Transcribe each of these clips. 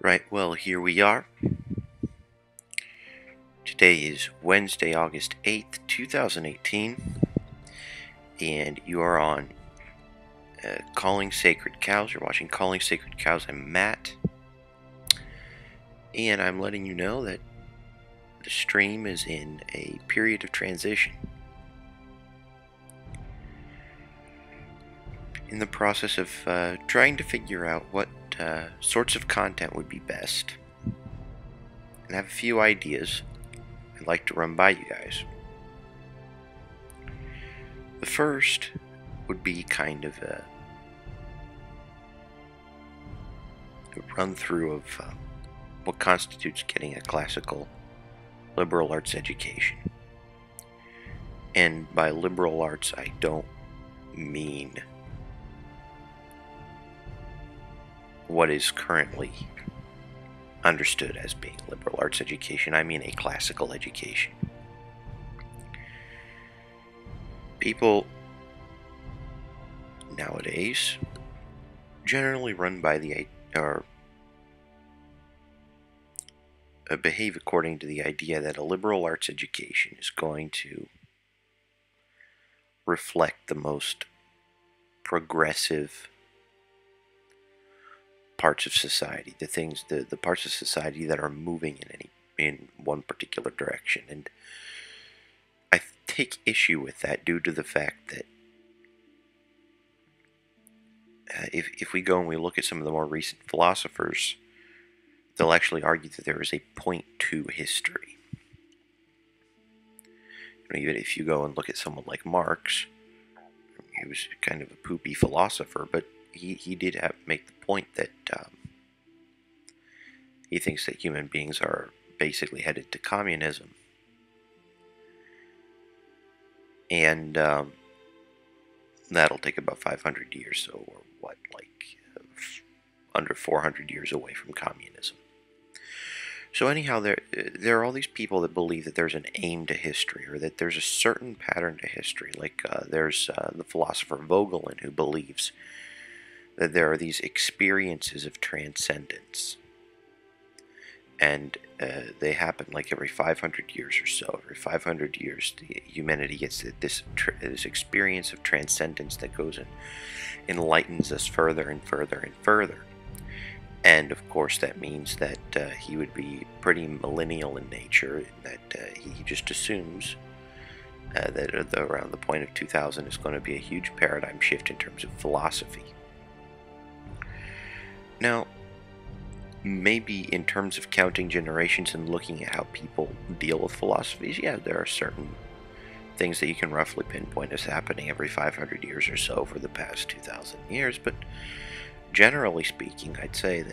Right, well, here we are. Today is Wednesday, August 8th, 2018, and you are on Calling Sacred Cows. You're watching Calling Sacred Cows. I'm Matt, and I'm letting you know that the stream is in a period of transition. In the process of trying to figure out what sorts of content would be best, and I have a few ideas I'd like to run by you guys. The first would be kind of a run through of what constitutes getting a classical liberal arts education. And by liberal arts, I don't mean what is currently understood as being liberal arts education. I mean a classical education. People nowadays generally run by the or behave according to the idea that a liberal arts education is going to reflect the most progressive parts of society, the parts of society that are moving in one particular direction. And I take issue with that due to the fact that if we go and we look at some of the more recent philosophers, they'll actually argue that there is a point to history. Even if you go and look at someone like Marx, he was kind of a poopy philosopher, but he did make the point that he thinks that human beings are basically headed to communism. And that'll take about 500 years, so or what, like under 400 years away from communism. So anyhow, there are all these people that believe that there's an aim to history, or that there's a certain pattern to history. Like there's the philosopher Vogelin, who believes that there are these experiences of transcendence, and they happen like every 500 years or so. Every 500 years, humanity gets this experience of transcendence that goes and enlightens us further and further and further. And of course, that means that he would be pretty millennial in nature, in that he just assumes that around the point of 2000 is going to be a huge paradigm shift in terms of philosophy. Now, maybe in terms of counting generations and looking at how people deal with philosophies, yeah, there are certain things that you can roughly pinpoint as happening every 500 years or so for the past 2,000 years, but generally speaking, I'd say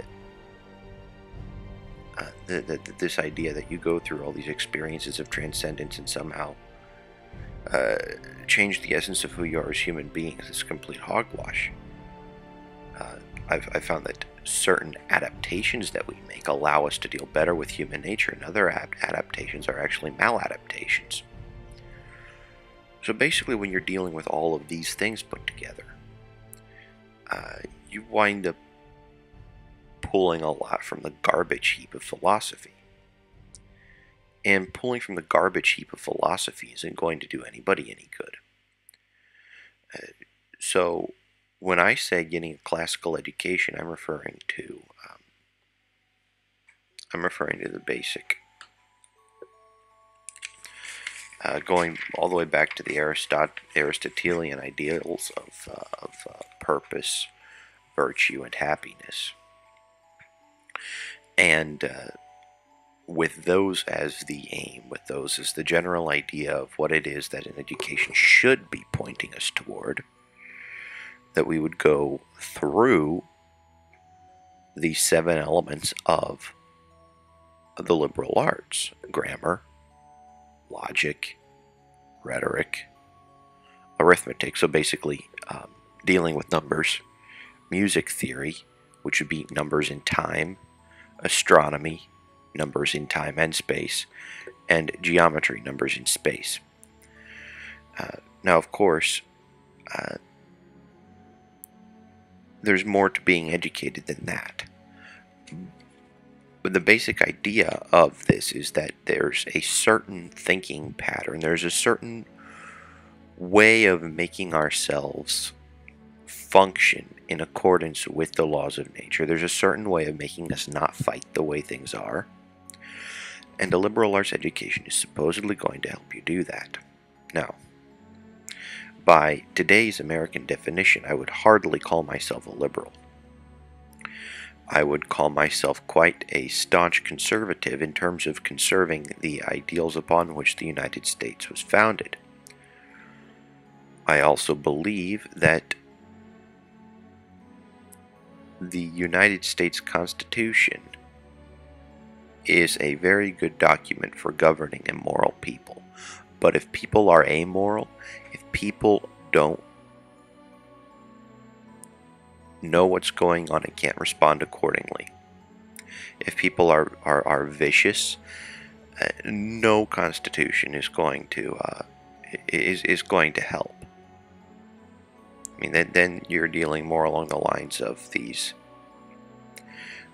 that this idea that you go through all these experiences of transcendence and somehow change the essence of who you are as human beings is complete hogwash. I've found that certain adaptations that we make allow us to deal better with human nature, and other adaptations are actually maladaptations. So basically, when you're dealing with all of these things put together, you wind up pulling a lot from the garbage heap of philosophy. And pulling from the garbage heap of philosophy isn't going to do anybody any good. So when I say getting a classical education, I'm referring to the basic, going all the way back to the Aristotelian ideals of purpose, virtue, and happiness. And with those as the aim, with those as the general idea of what it is that an education should be pointing us toward, that we would go through these 7 elements of the liberal arts: grammar, logic, rhetoric, arithmetic, so basically dealing with numbers, music theory, which would be numbers in time, astronomy, numbers in time and space, and geometry, numbers in space. Now, of course, there's more to being educated than that. the basic idea of this is that there's a certain thinking pattern, there's a certain way of making ourselves function in accordance with the laws of nature. There's a certain way of making us not fight the way things are. And a liberal arts education is supposedly going to help you do that. Now, by today's American definition, I would hardly call myself a liberal. I would call myself quite a staunch conservative in terms of conserving the ideals upon which the United States was founded. I also believe that the United States Constitution is a very good document for governing immoral people. But if people are amoral, if people don't know what's going on and can't respond accordingly, if people are vicious, no constitution is going to help. I mean, then you're dealing more along the lines of these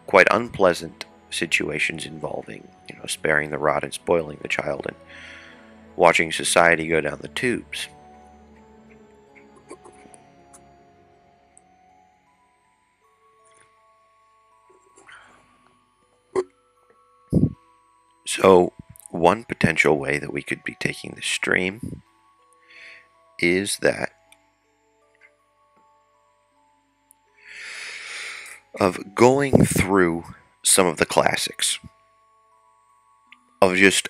quite unpleasant situations involving, sparing the rod and spoiling the child, and watching society go down the tubes. So, one potential way that we could be taking this stream is that of going through some of the classics, of just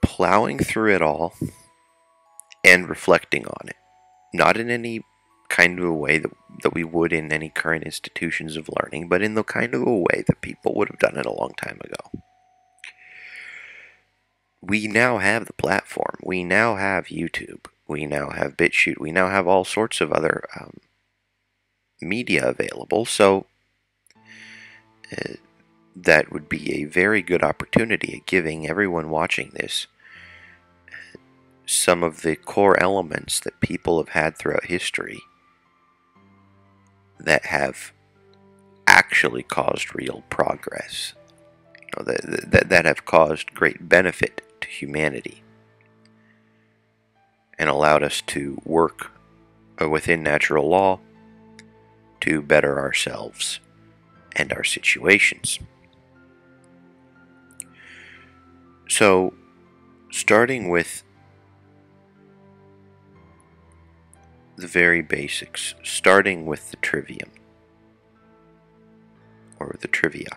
plowing through it all and reflecting on it. Not in any kind of a way that we would in any current institutions of learning, but in the kind of a way that people would have done it a long time ago. We now have the platform. We now have YouTube. We now have BitChute. We now have all sorts of other media available, so that would be a very good opportunity at giving everyone watching this some of the core elements that people have had throughout history that have actually caused real progress, that have caused great benefit to humanity and allowed us to work within natural law to better ourselves and our situations. So, starting with the very basics, starting with the trivium, or the trivia.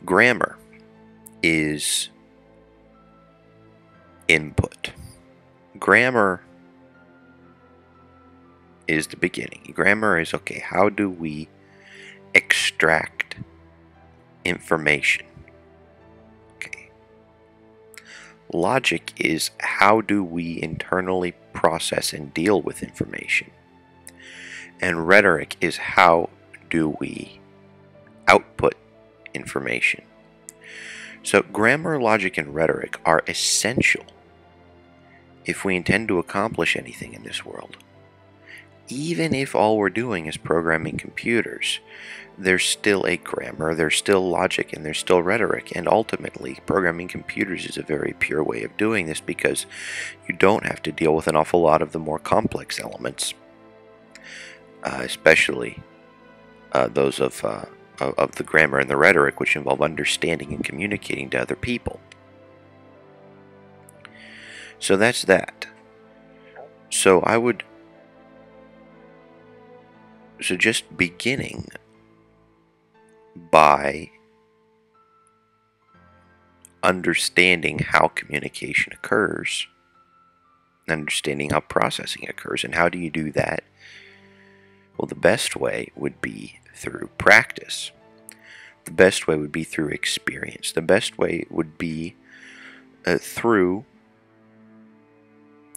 Grammar is input. Grammar is the beginning. Grammar is, okay, how do we extract information? Okay. Logic is, how do we internally process and deal with information? And rhetoric is, how do we output information? So grammar, logic, and rhetoric are essential if we intend to accomplish anything in this world. Even if all we're doing is programming computers, there's still a grammar, there's still logic, and there's still rhetoric. And ultimately, programming computers is a very pure way of doing this because you don't have to deal with an awful lot of the more complex elements, especially those of the grammar and the rhetoric, which involve understanding and communicating to other people. So that's that. So just beginning by understanding how communication occurs, understanding how processing occurs, and how do you do that? Well, the best way would be through practice. The best way would be through experience. The best way would be through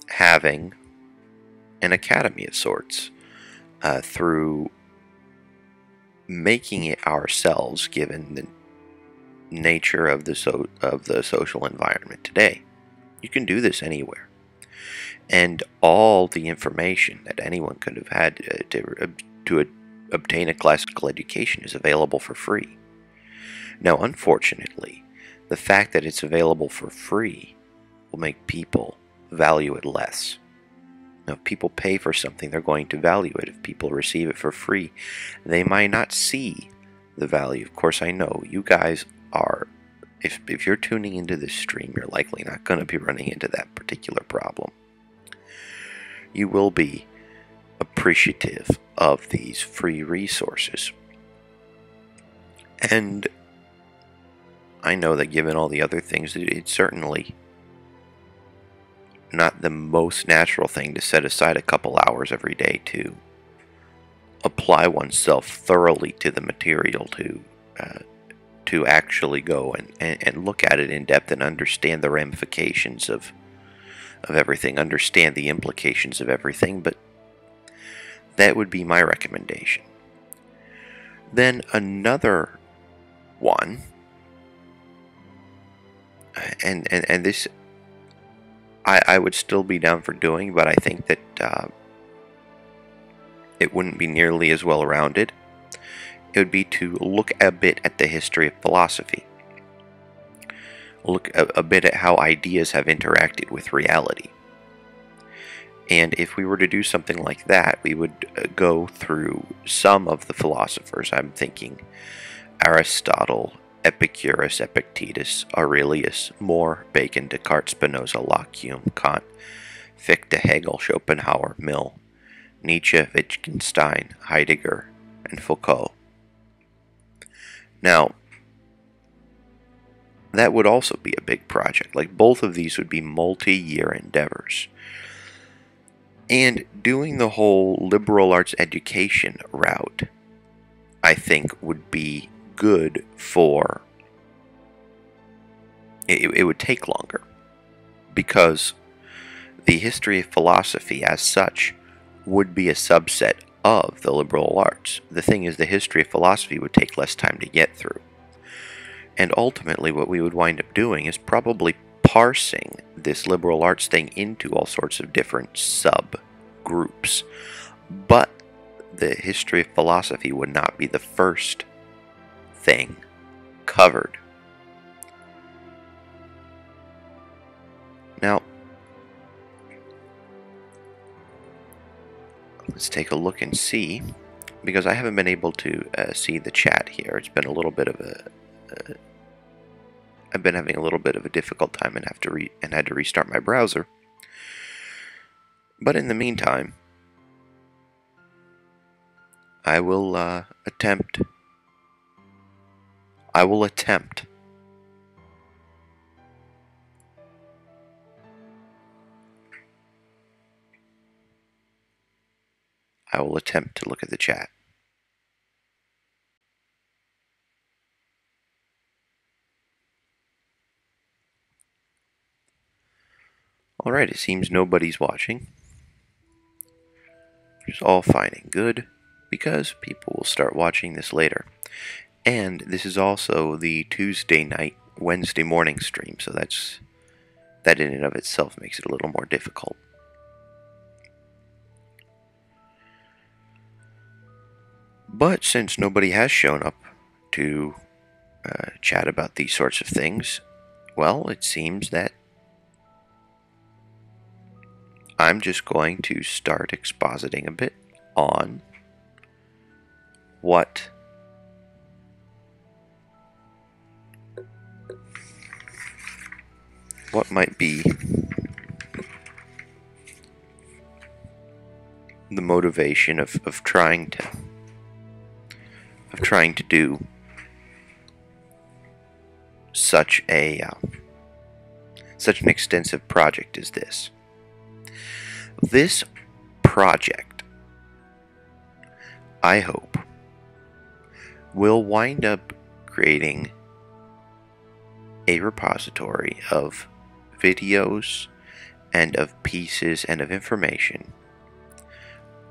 having an academy of sorts, through making it ourselves, given the nature of the social environment today. You can do this anywhere, and all the information that anyone could have had to obtain a classical education is available for free. Now, unfortunately, the fact that it's available for free will make people value it less. Now, if people pay for something, they're going to value it. If people receive it for free, they might not see the value. Of course, I know you guys are, if you're tuning into this stream, you're likely not going to be running into that particular problem. You will be appreciative of these free resources. And I know that given all the other things, it's certainly not the most natural thing to set aside a couple hours every day to apply oneself thoroughly to the material, to actually go and look at it in depth and understand the ramifications of everything, understand the implications of everything, but that would be my recommendation. Then another one, and this I would still be down for doing, but I think that it wouldn't be nearly as well rounded. It would be to look a bit at the history of philosophy. Look a bit at how ideas have interacted with reality. And if we were to do something like that, we would go through some of the philosophers. I'm thinking Aristotle, Epicurus, Epictetus, Aurelius, More, Bacon, Descartes, Spinoza, Locke, Hume, Kant, Fichte, Hegel, Schopenhauer, Mill, Nietzsche, Wittgenstein, Heidegger, and Foucault. Now, that would also be a big project. Like, both of these would be multi-year endeavors. And doing the whole liberal arts education route, I think, would be good for... It would take longer, because the history of philosophy as such would be a subset of the liberal arts. The thing is, the history of philosophy would take less time to get through. And ultimately what we would wind up doing is probably parsing this liberal arts thing into all sorts of different subgroups. But the history of philosophy would not be the first thing covered. Now, let's take a look and see, because I haven't been able to see the chat here. It's been a little bit of a... I've been having a little bit of a difficult time and had to restart my browser. But in the meantime, I will attempt. I will attempt to look at the chat. Alright, it seems nobody's watching. Which is all fine and good, because people will start watching this later. And this is also the Tuesday night, Wednesday morning stream, so that in and of itself makes it a little more difficult. But since nobody has shown up to chat about these sorts of things, well, it seems that I'm just going to start expositing a bit on what might be the motivation of trying to do such an extensive project as this. This project, I hope, will wind up creating a repository of videos and of pieces and of information,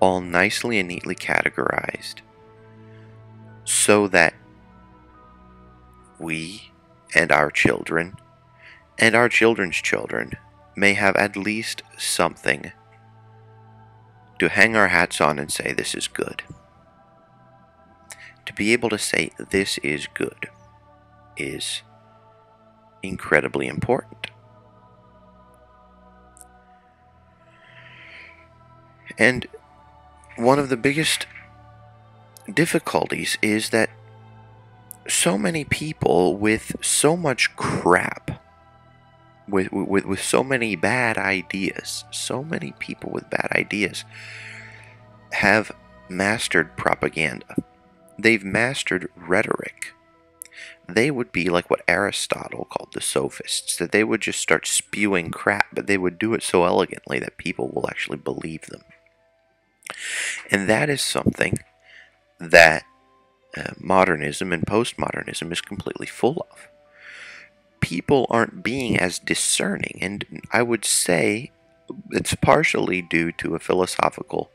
all nicely and neatly categorized, so that we and our children and our children's children may have at least something to hang our hats on and say, this is good. to be able to say this is good is incredibly important. And one of the biggest difficulties is that so many people with so much crap, with so many bad ideas, so many people with bad ideas have mastered propaganda. They've mastered rhetoric. They would be like what Aristotle called the sophists, that they would just start spewing crap, but they would do it so elegantly that people will actually believe them. And that is something that modernism and postmodernism is completely full of. People aren't being as discerning, and I would say it's partially due to a philosophical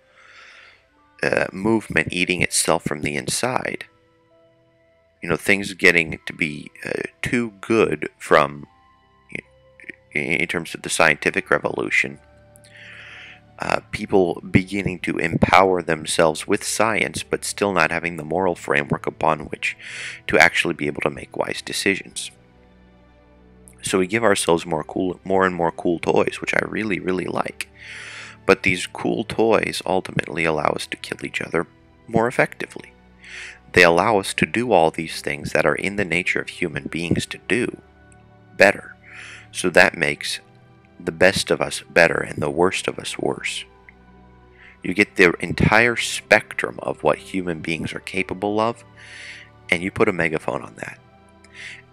movement eating itself from the inside. You know, things getting to be too good from, in terms of the scientific revolution, people beginning to empower themselves with science, but still not having the moral framework upon which to actually be able to make wise decisions. So we give ourselves more and more cool toys, which I really, really like. But these cool toys ultimately allow us to kill each other more effectively. They allow us to do all these things that are in the nature of human beings to do better. So that makes the best of us better and the worst of us worse. You get the entire spectrum of what human beings are capable of, and you put a megaphone on that.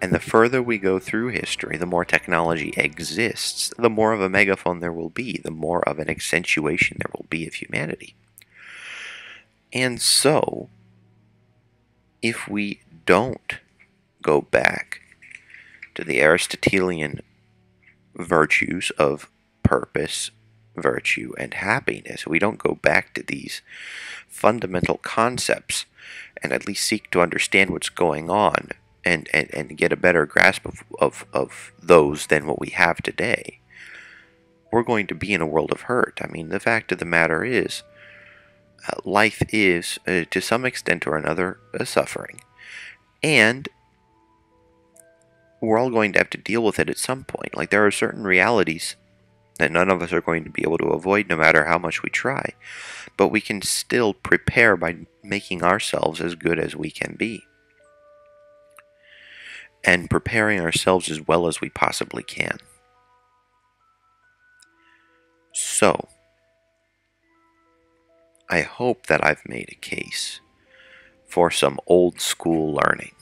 And the further we go through history, the more technology exists, the more of a megaphone there will be, the more of an accentuation there will be of humanity. And so, if we don't go back to the Aristotelian virtues of purpose, virtue, and happiness, we don't go back to these fundamental concepts and at least seek to understand what's going on and get a better grasp of those than what we have today, we're going to be in a world of hurt. I mean, the fact of the matter is, life is, to some extent or another, a suffering. And we're all going to have to deal with it at some point. Like, there are certain realities that none of us are going to be able to avoid no matter how much we try. But we can still prepare by making ourselves as good as we can be. And preparing ourselves as well as we possibly can. So, I hope that I've made a case for some old school learning.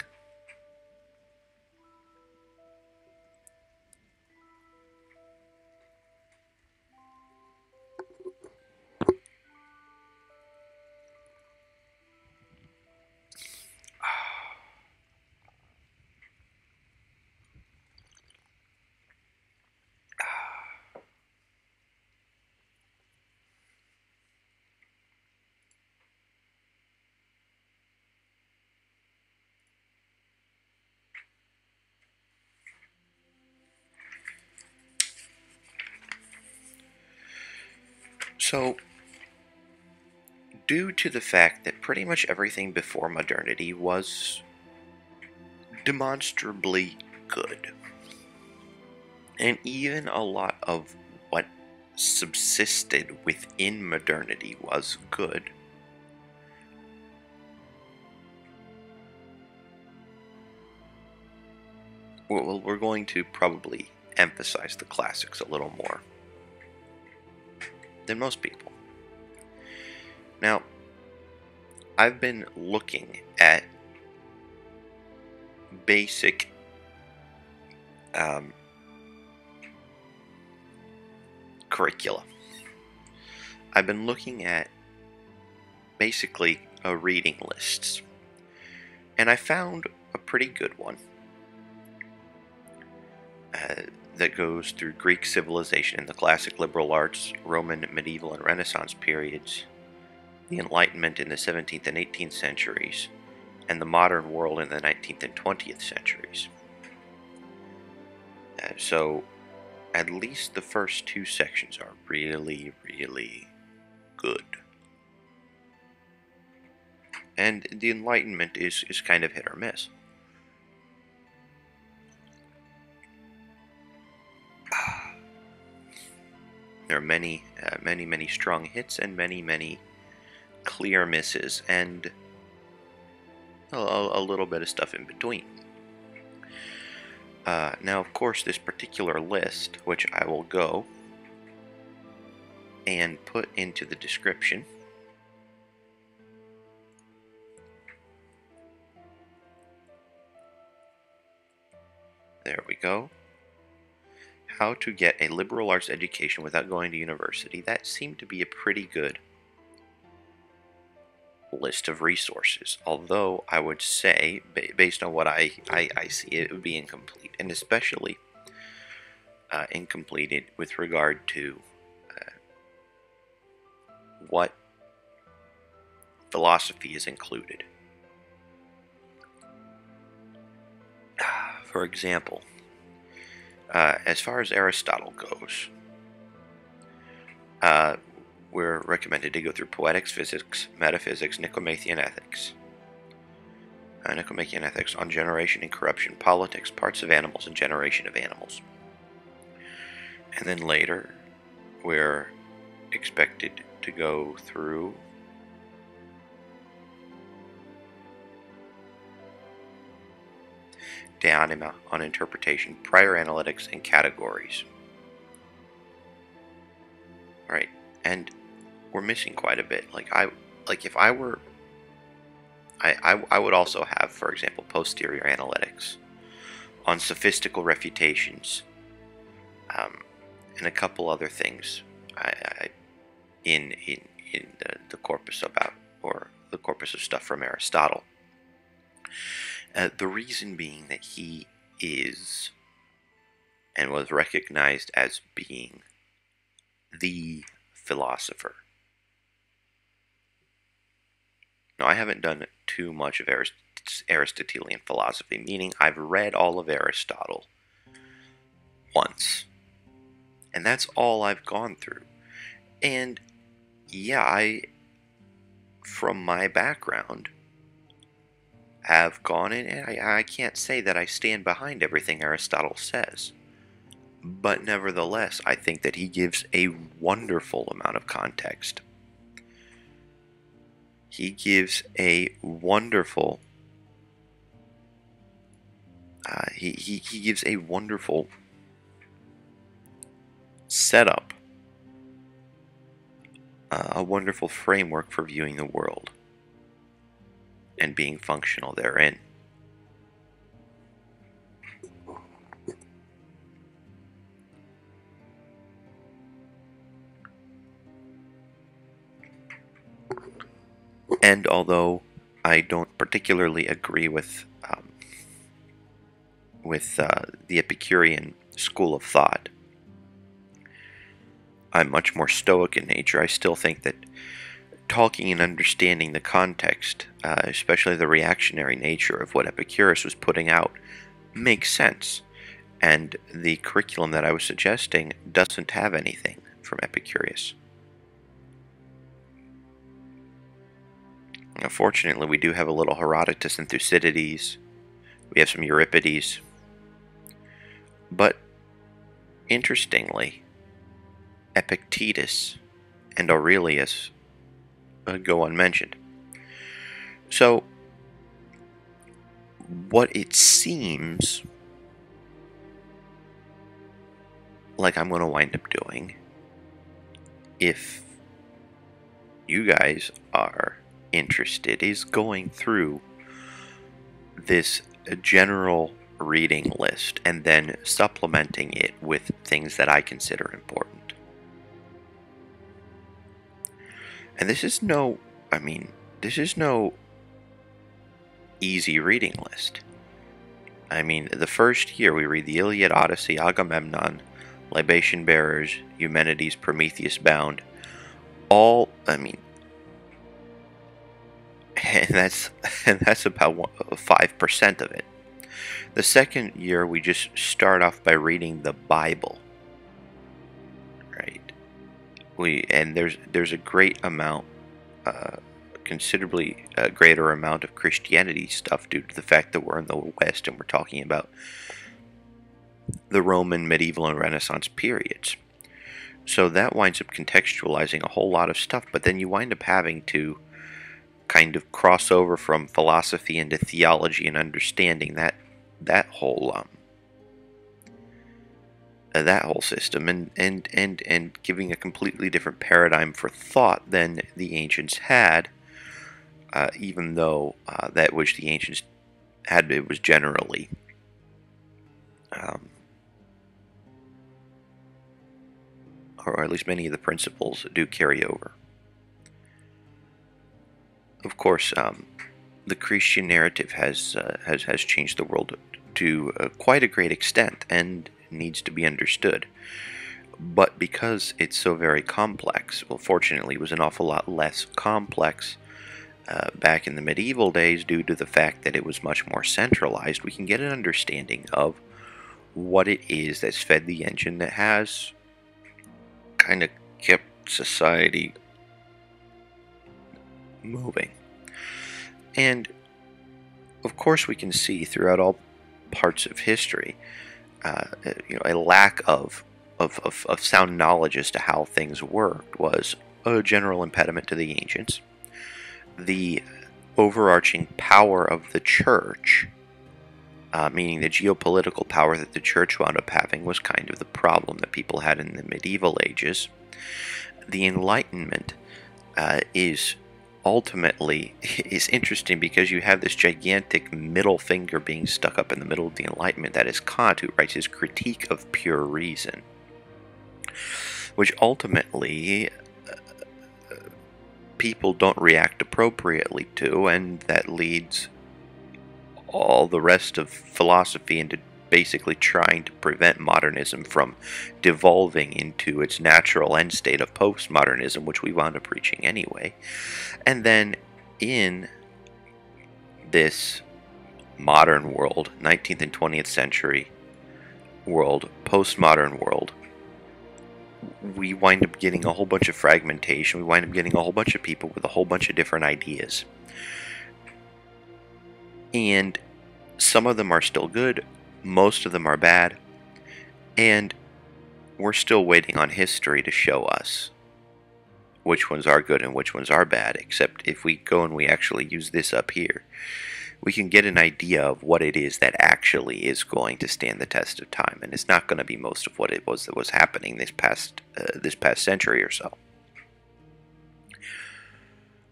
So, due to the fact that pretty much everything before modernity was demonstrably good, and even a lot of what subsisted within modernity was good, well, we're going to probably emphasize the classics a little more than most people. Now, I've been looking at basic curricula. I've been looking at basically reading lists, and I found a pretty good one that goes through Greek civilization and the classic liberal arts, Roman, medieval, and Renaissance periods, the Enlightenment in the 17th and 18th centuries, and the modern world in the 19th and 20th centuries. So, at least the first two sections are really, really good. And the Enlightenment is kind of hit or miss. There are many, many strong hits and many clear misses, and a little bit of stuff in between. Now, of course, this particular list, which I will go and put into the description, there we go. How to get a liberal arts education without going to university. That seemed to be a pretty good list of resources, although I would say, based on what I see, it would be incomplete, and especially incomplete with regard to what philosophy is included. For example, as far as Aristotle goes, we're recommended to go through Poetics, Physics, Metaphysics, Nicomachean Ethics. Nicomachean Ethics on generation and corruption, politics, parts of animals, and generation of animals. And then later, we're expected to go through De Anima on interpretation, prior analytics, and categories. Right, and we're missing quite a bit. If I were, I would also have, for example, posterior analytics on sophistical refutations, and a couple other things. In the corpus about, or the corpus of stuff from Aristotle. The reason being that he is and was recognized as being the philosopher. Now, I haven't done too much of Aristotelian philosophy, meaning I've read all of Aristotle once. And that's all I've gone through. And yeah, from my background, have gone in, and I can't say that I stand behind everything Aristotle says. But nevertheless, I think that he gives a wonderful amount of context. He gives a wonderful he gives a wonderful setup, a wonderful framework for viewing the world and being functional therein. And although I don't particularly agree with the Epicurean school of thought, I'm much more Stoic in nature. I still think that talking and understanding the context, especially the reactionary nature of what Epicurus was putting out, makes sense. And the curriculum that I was suggesting doesn't have anything from Epicurus. Now, fortunately, we do have a little Herodotus and Thucydides. We have some Euripides. But, interestingly, Epictetus and Aurelius go unmentioned. So, what it seems like I'm going to wind up doing, if you guys are interested, is going through this general reading list and then supplementing it with things that I consider important. And this is no easy reading list. I mean, the first year we read the Iliad, Odyssey, Agamemnon, Libation Bearers, Eumenides, Prometheus Bound. And that's about 5% of it. The second year we just start off by reading the Bible. Right? And there's a great amount considerably greater amount of Christianity stuff due to the fact that we're in the West and we're talking about the Roman, medieval, and Renaissance periods. So that winds up contextualizing a whole lot of stuff, but then you wind up having to kind of cross over from philosophy into theology and understanding that whole system, and giving a completely different paradigm for thought than the ancients had, even though that which the ancients had, it was generally or at least many of the principles do carry over. Of course, the Christian narrative has changed the world to quite a great extent and needs to be understood. But because it's so very complex, well, fortunately, it was an awful lot less complex back in the medieval days due to the fact that it was much more centralized. We can get an understanding of what it is that's fed the engine that has kind of kept society moving. And of course we can see throughout all parts of history a lack of sound knowledge as to how things worked was a general impediment to the ancients. The overarching power of the church, meaning the geopolitical power that the church wound up having, was kind of the problem that people had in the medieval ages. The Enlightenment is interesting because you have this gigantic middle finger being stuck up in the middle of the Enlightenment. That is Kant, who writes his Critique of Pure Reason, which ultimately people don't react appropriately to, and that leads all the rest of philosophy into basically trying to prevent modernism from devolving into its natural end state of postmodernism, which we wound up reaching anyway. And then in this modern world, 19th and 20th century world, postmodern world, we wind up getting a whole bunch of fragmentation. We wind up getting a whole bunch of people with a whole bunch of different ideas. And some of them are still good, most of them are bad, and we're still waiting on history to show us which ones are good and which ones are bad, except if we go and we actually use this up here, we can get an idea of what it is that actually is going to stand the test of time, and it's not going to be most of what it was that was happening this past century or so.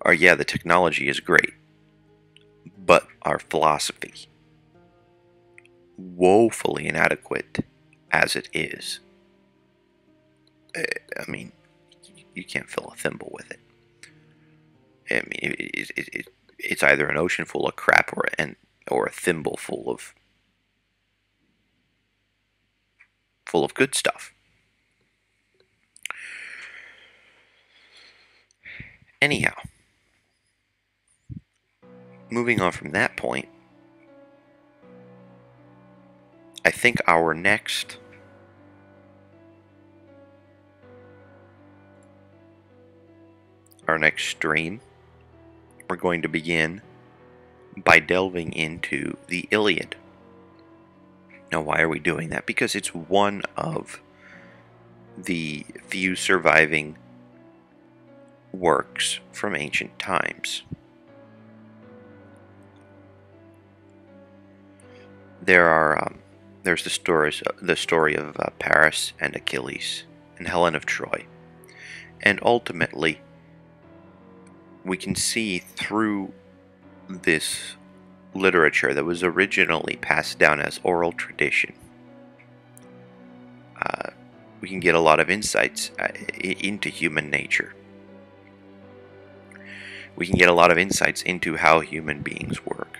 Or yeah, the technology is great, but our philosophy, woefully inadequate as it is. I mean, you can't fill a thimble with it. I mean, it's either an ocean full of crap or a thimble full of good stuff. Anyhow, moving on from that point, I think our next stream, we're going to begin by delving into the Iliad. Now, why are we doing that? Because it's one of the few surviving works from ancient times. There's the story of Paris and Achilles and Helen of Troy, and ultimately we can see through this literature that was originally passed down as oral tradition, we can get a lot of insights into human nature. We can get a lot of insights into how human beings work.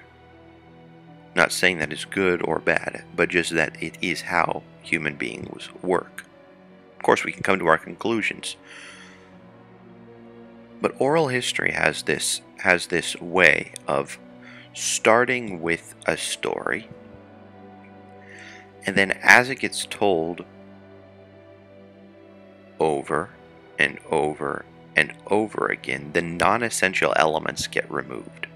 Not saying that it's good or bad, but just that it is how human beings work. Of course, we can come to our conclusions. But oral history has this way of starting with a story, and then as it gets told over and over and over again, the non-essential elements get removed.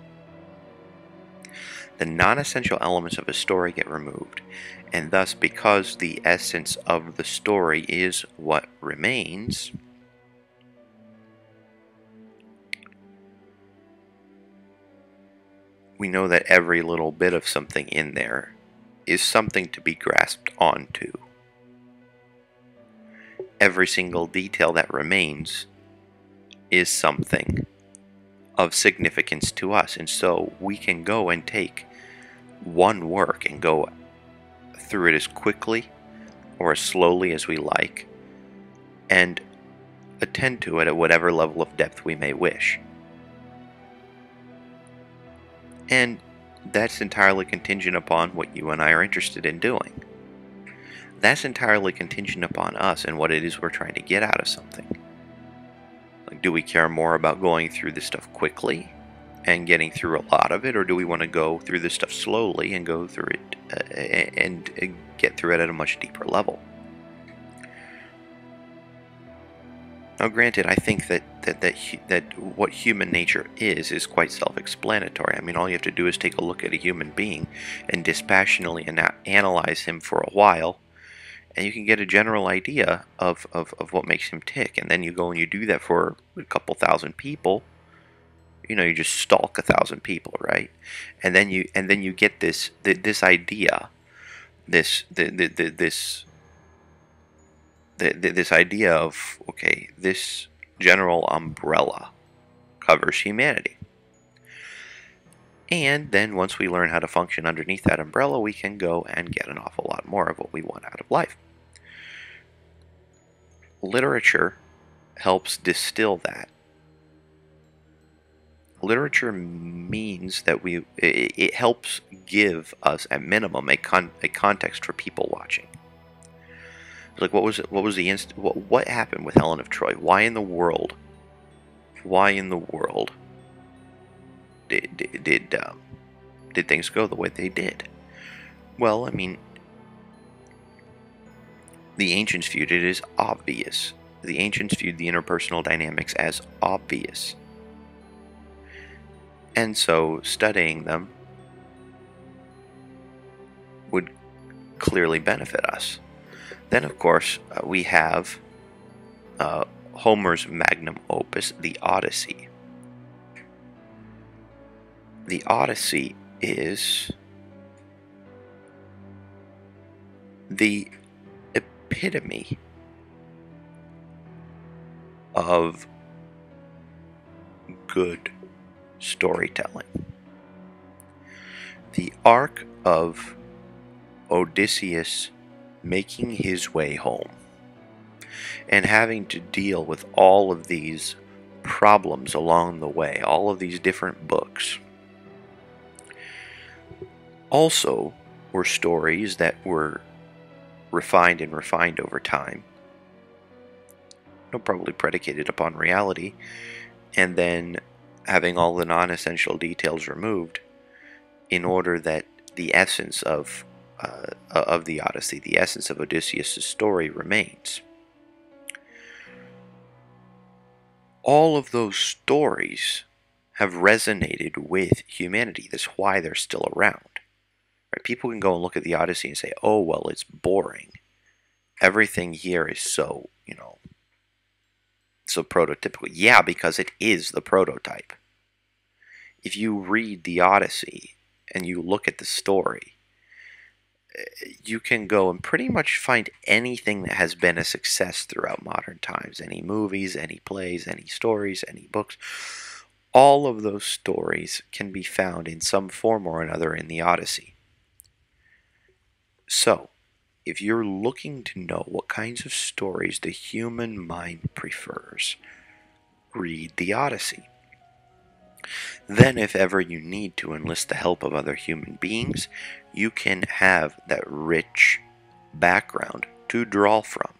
The non-essential elements of a story get removed, and thus, because the essence of the story is what remains, we know that every little bit of something in there is something to be grasped onto. Every single detail that remains is something of significance to us, and so we can go and take one work and go through it as quickly or as slowly as we like, and attend to it at whatever level of depth we may wish. And that's entirely contingent upon what you and I are interested in doing. That's entirely contingent upon us and what it is we're trying to get out of something. Like, do we care more about going through this stuff quickly and getting through a lot of it, or do we want to go through this stuff slowly and go through it and get through it at a much deeper level? Now, granted, I think that what human nature is quite self-explanatory. I mean, all you have to do is take a look at a human being and dispassionately analyze him for a while, and you can get a general idea of what makes him tick. And then you go and you do that for a couple thousand people. You know, you just stalk 1,000 people, right? And then you get this idea, this idea of, okay, this general umbrella covers humanity. And then once we learn how to function underneath that umbrella, we can go and get an awful lot more of what we want out of life. Literature helps distill that. Literature means that it helps give us, at minimum, a context for people watching. Like, what happened with Helen of Troy? Why in the world did things go the way they did? Well, I mean, the ancients viewed it as obvious. The ancients viewed the interpersonal dynamics as obvious. And so studying them would clearly benefit us. Then, of course, we have Homer's magnum opus, the Odyssey. The Odyssey is the epitome of good storytelling. The arc of Odysseus making his way home and having to deal with all of these problems along the way, all of these different books, also were stories that were refined over time, probably predicated upon reality, and then having all the non-essential details removed in order that the essence of the Odyssey, the essence of Odysseus' story, remains. All of those stories have resonated with humanity. That's why they're still around. Right? People can go and look at the Odyssey and say, oh, well, it's boring. Everything here is so, so prototypical. Yeah, because it is the prototype. If you read the Odyssey and you look at the story, you can go and pretty much find anything that has been a success throughout modern times. Any movies, any plays, any stories, any books. All of those stories can be found in some form or another in the Odyssey. So, if you're looking to know what kinds of stories the human mind prefers, read the Odyssey. Then, if ever you need to enlist the help of other human beings, you can have that rich background to draw from,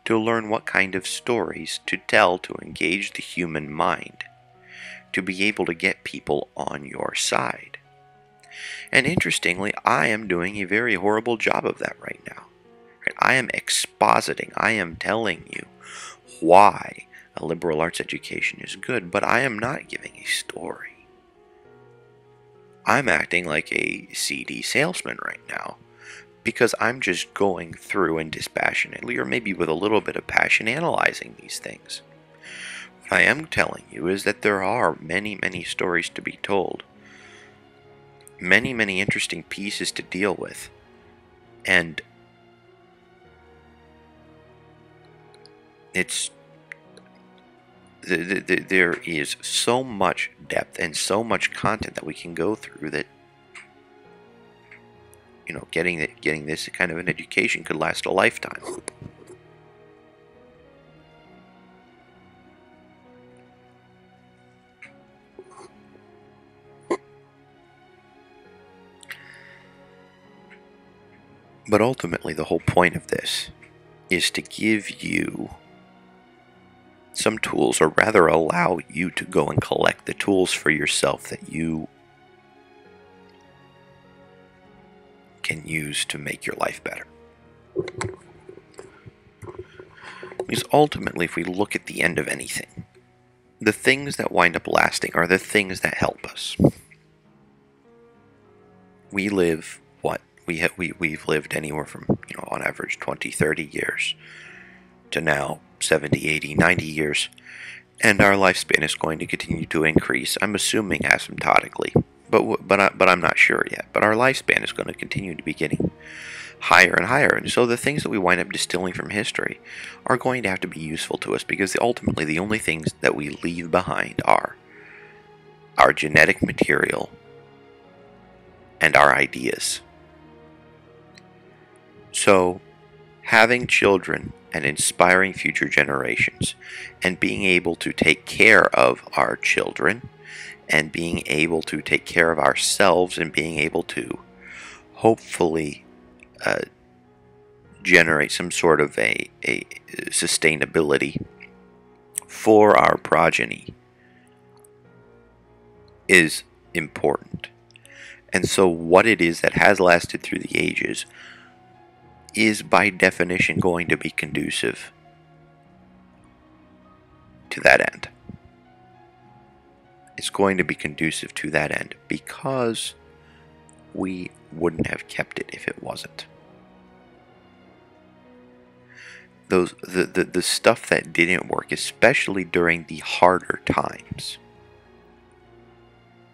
to learn what kind of stories to tell to engage the human mind, to be able to get people on your side. And interestingly, I am doing a very horrible job of that right now. I am expositing, I am telling you why A liberal arts education is good, but I am not giving a story. I'm acting like a CD salesman right now, because I'm just going through and dispassionately, or maybe with a little bit of passion, analyzing these things. What I am telling you is that there are many, many stories to be told, many, many interesting pieces to deal with, and there is so much depth and so much content that we can go through that, getting this kind of an education could last a lifetime. But ultimately, the whole point of this is to give you some tools, or rather allow you to go and collect the tools for yourself that you can use to make your life better. Because ultimately, if we look at the end of anything, the things that wind up lasting are the things that help us. We live what? We've lived anywhere from, on average 20, 30 years to now 70, 80, 90 years. And our lifespan is going to continue to increase, I'm assuming asymptotically, but I'm not sure yet. But our lifespan is going to continue to be getting higher and higher. And so the things that we wind up distilling from history are going to have to be useful to us, because ultimately the only things that we leave behind are our genetic material and our ideas. So having children and inspiring future generations, and being able to take care of our children, and being able to take care of ourselves, and being able to hopefully generate some sort of a sustainability for our progeny is important. And so what it is that has lasted through the ages is by definition going to be conducive to that end. It's going to be conducive to that end, because we wouldn't have kept it if it wasn't. The stuff that didn't work, especially during the harder times,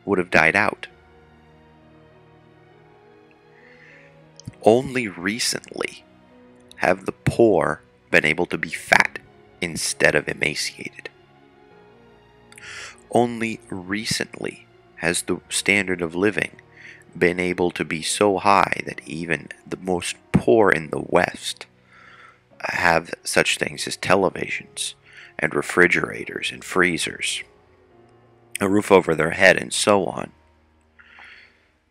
would have died out. Only recently have the poor been able to be fat instead of emaciated. Only recently has the standard of living been able to be so high that even the most poor in the West have such things as televisions and refrigerators and freezers, a roof over their head, and so on.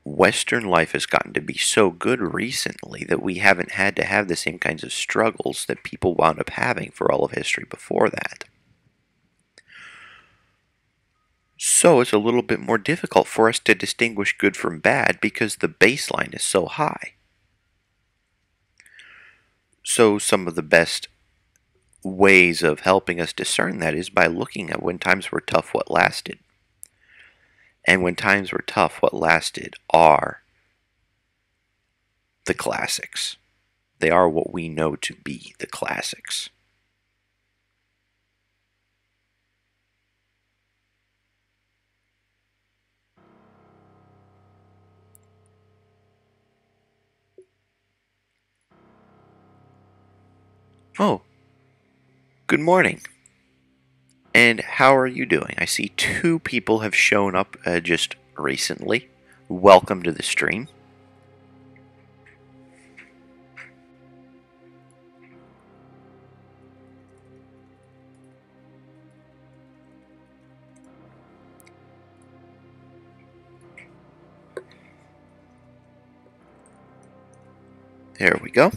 Western life has gotten to be so good recently that we haven't had to have the same kinds of struggles that people wound up having for all of history before that. So it's a little bit more difficult for us to distinguish good from bad, because the baseline is so high. So some of the best ways of helping us discern that is by looking at when times were tough, what lasted. And when times were tough, what lasted are the classics. They are what we know to be the classics. Oh, good morning. And how are you doing? I see 2 people have shown up just recently. Welcome to the stream. There we go.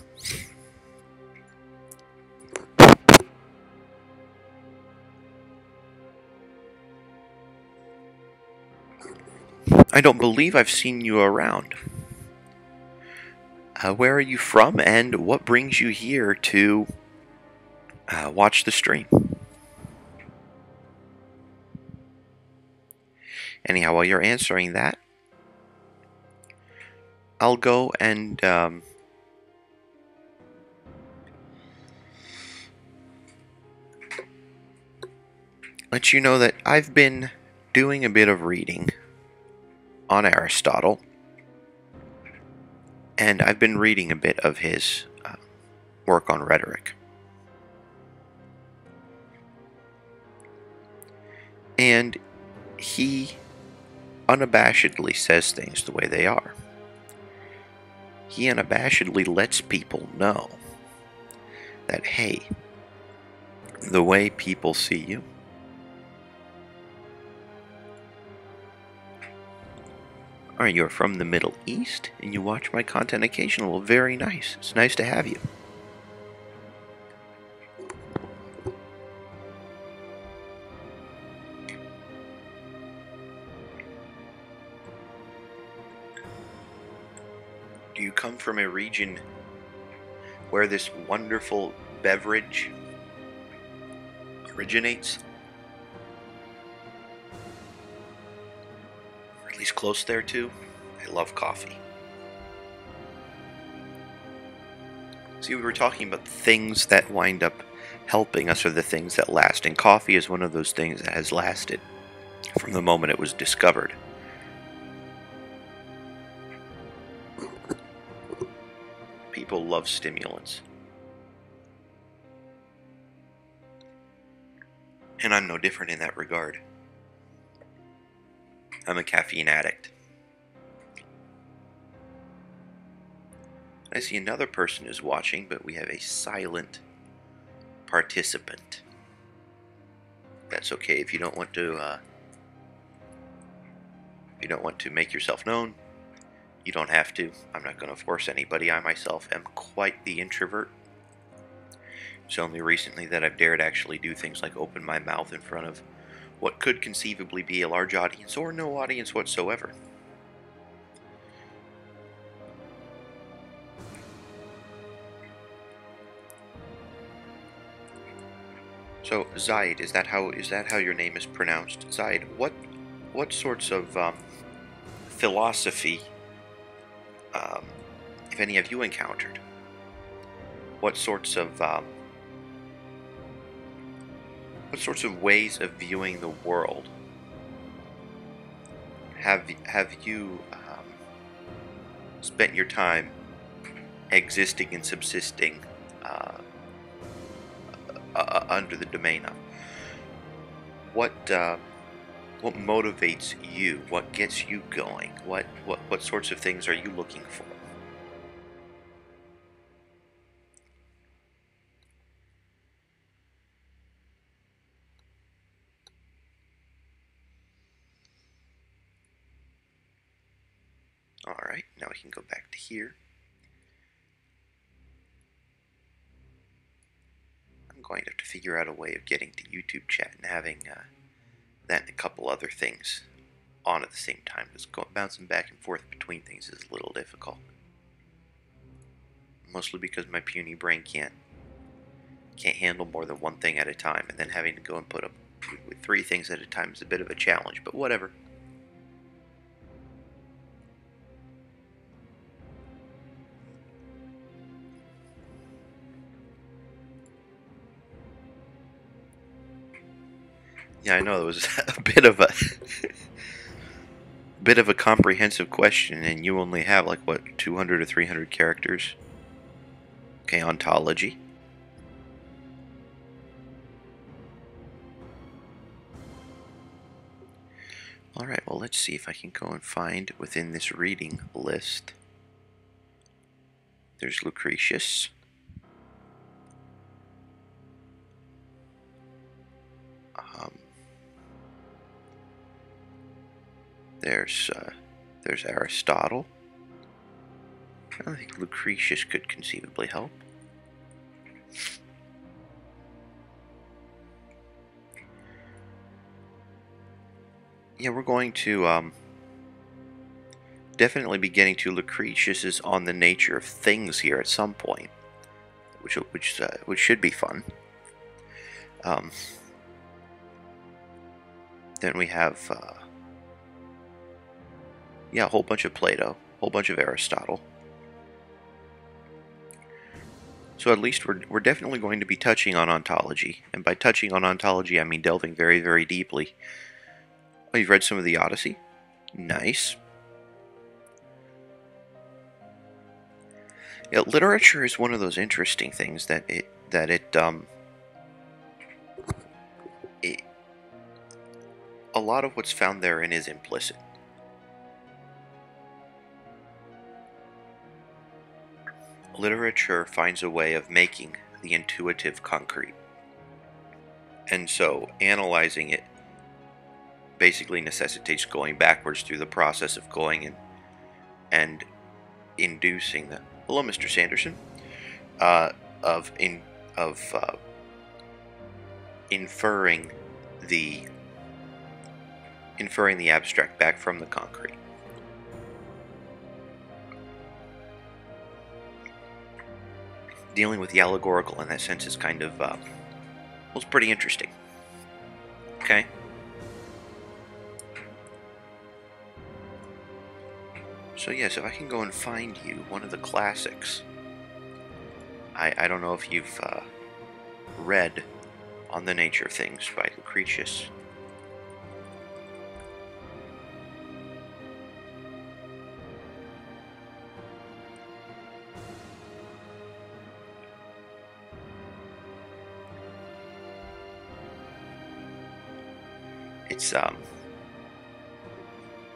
I don't believe I've seen you around. Where are you from, and what brings you here to watch the stream? Anyhow, while you're answering that, I'll go and let you know that I've been doing a bit of reading on Aristotle, and I've been reading a bit of his work on rhetoric. And he unabashedly says things the way they are. He unabashedly lets people know that, hey, the way people see you Alright, you're from the Middle East, and you watch my content occasionally. Well, very nice. It's nice to have you. Do you come from a region where this wonderful beverage originates? Or at least close there too? I love coffee. See, we were talking about things that wind up helping us, or the things that last, and coffee is one of those things that has lasted from the moment it was discovered. People love stimulants. And I'm no different in that regard. I'm a caffeine addict. I see another person is watching, but we have a silent participant. That's okay if you don't want to. If you don't want to make yourself known, you don't have to. I'm not going to force anybody. I myself am quite the introvert. It's only recently that I've dared actually do things like open my mouth in front of what could conceivably be a large audience or no audience whatsoever. So Zaid, is that how your name is pronounced? Zaid, what sorts of philosophy, if any, have you encountered? What sorts of ways of viewing the world have you spent your time existing and subsisting under the domain of? What motivates you? What gets you going? What sorts of things are you looking for? Alright, now we can go back to here. I'm going to have to figure out a way of getting to YouTube chat and having that and a couple other things on at the same time. Just bouncing back and forth between things is a little difficult. Mostly because my puny brain can't handle more than one thing at a time, and then having to go and put up with 3 things at a time is a bit of a challenge, but whatever. Yeah, I know it was a bit of a comprehensive question, and you only have like what, 200 or 300 characters. Okay, ontology. Alright, well, let's see if I can go and find within this reading list. There's Lucretius. There's Aristotle. I think Lucretius could conceivably help. Yeah, we're going to definitely be getting to Lucretius's On the Nature of Things here at some point, which should be fun. Then we have Yeah, a whole bunch of Plato, a whole bunch of Aristotle. So at least we're definitely going to be touching on ontology. And by touching on ontology, I mean delving very, very deeply. Oh, you've read some of the Odyssey? Nice. Yeah, literature is one of those interesting things that it a lot of what's found therein is implicit. Literature finds a way of making the intuitive concrete. And so analyzing it basically necessitates going backwards through the process of going in and inducing the hello, Mr. Sanderson, uh, of in of inferring the abstract back from the concrete. Dealing with the allegorical in that sense is kind of was pretty interesting. Okay. So yes, if I can go and find you one of the classics. I don't know if you've read On the Nature of Things by Lucretius.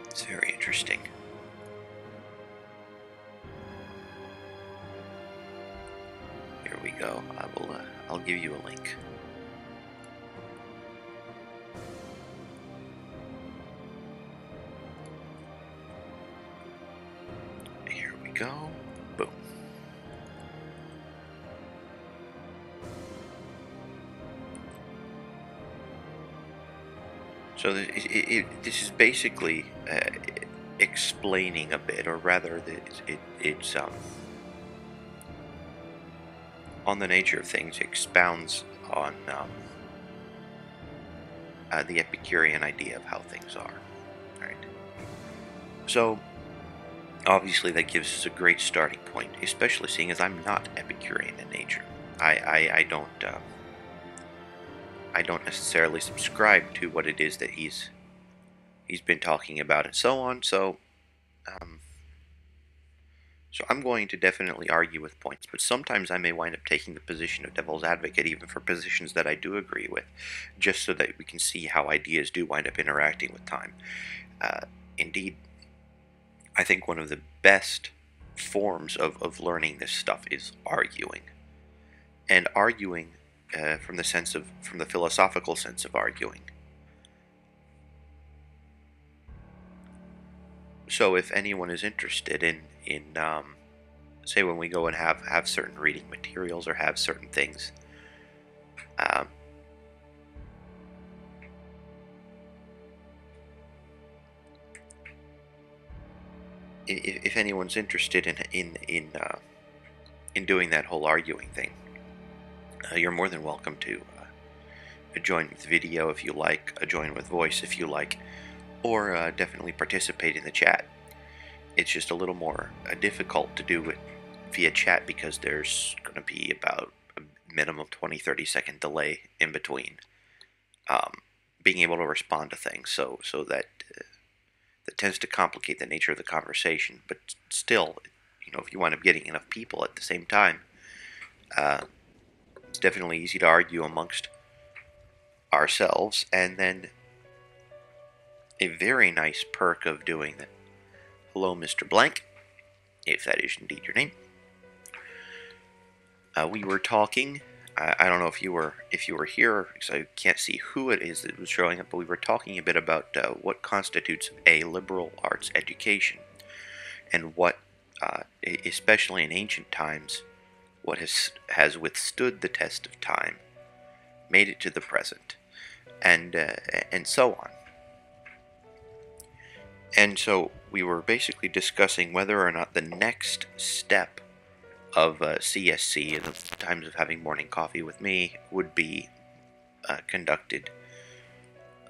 It's very interesting. Here we go. I'll give you a link. Here we go. Boom. So this is basically explaining a bit, or rather, it's On the Nature of Things expounds on the Epicurean idea of how things are. All right. So obviously that gives us a great starting point, especially seeing as I'm not Epicurean in nature. I don't necessarily subscribe to what it is that he's been talking about and so on. So I'm going to definitely argue with points, but sometimes I may wind up taking the position of devil's advocate, even for positions that I do agree with, just so that we can see how ideas do wind up interacting with time. Indeed, I think one of the best forms of learning this stuff is arguing. And arguing from the philosophical sense of arguing. So if anyone is interested in say when we go and have certain reading materials or have certain things, if anyone's interested in doing that whole arguing thing, you're more than welcome to join with video if you like, join with voice if you like, or definitely participate in the chat. It's just a little more difficult to do it via chat because there's going to be about a minimum 20-30 second delay in between being able to respond to things, so that tends to complicate the nature of the conversation. But still, if you wind up getting enough people at the same time, it's definitely easy to argue amongst ourselves. And then a very nice perk of doing that. Hello, Mr. Blank, if that is indeed your name. We were talking. I don't know if you were here, because I can't see who it is that was showing up. But we were talking a bit about what constitutes a liberal arts education, and what, especially in ancient times, what has withstood the test of time, made it to the present, and so on. And so we were basically discussing whether or not the next step of CSC, and the times of having morning coffee with me, would be conducted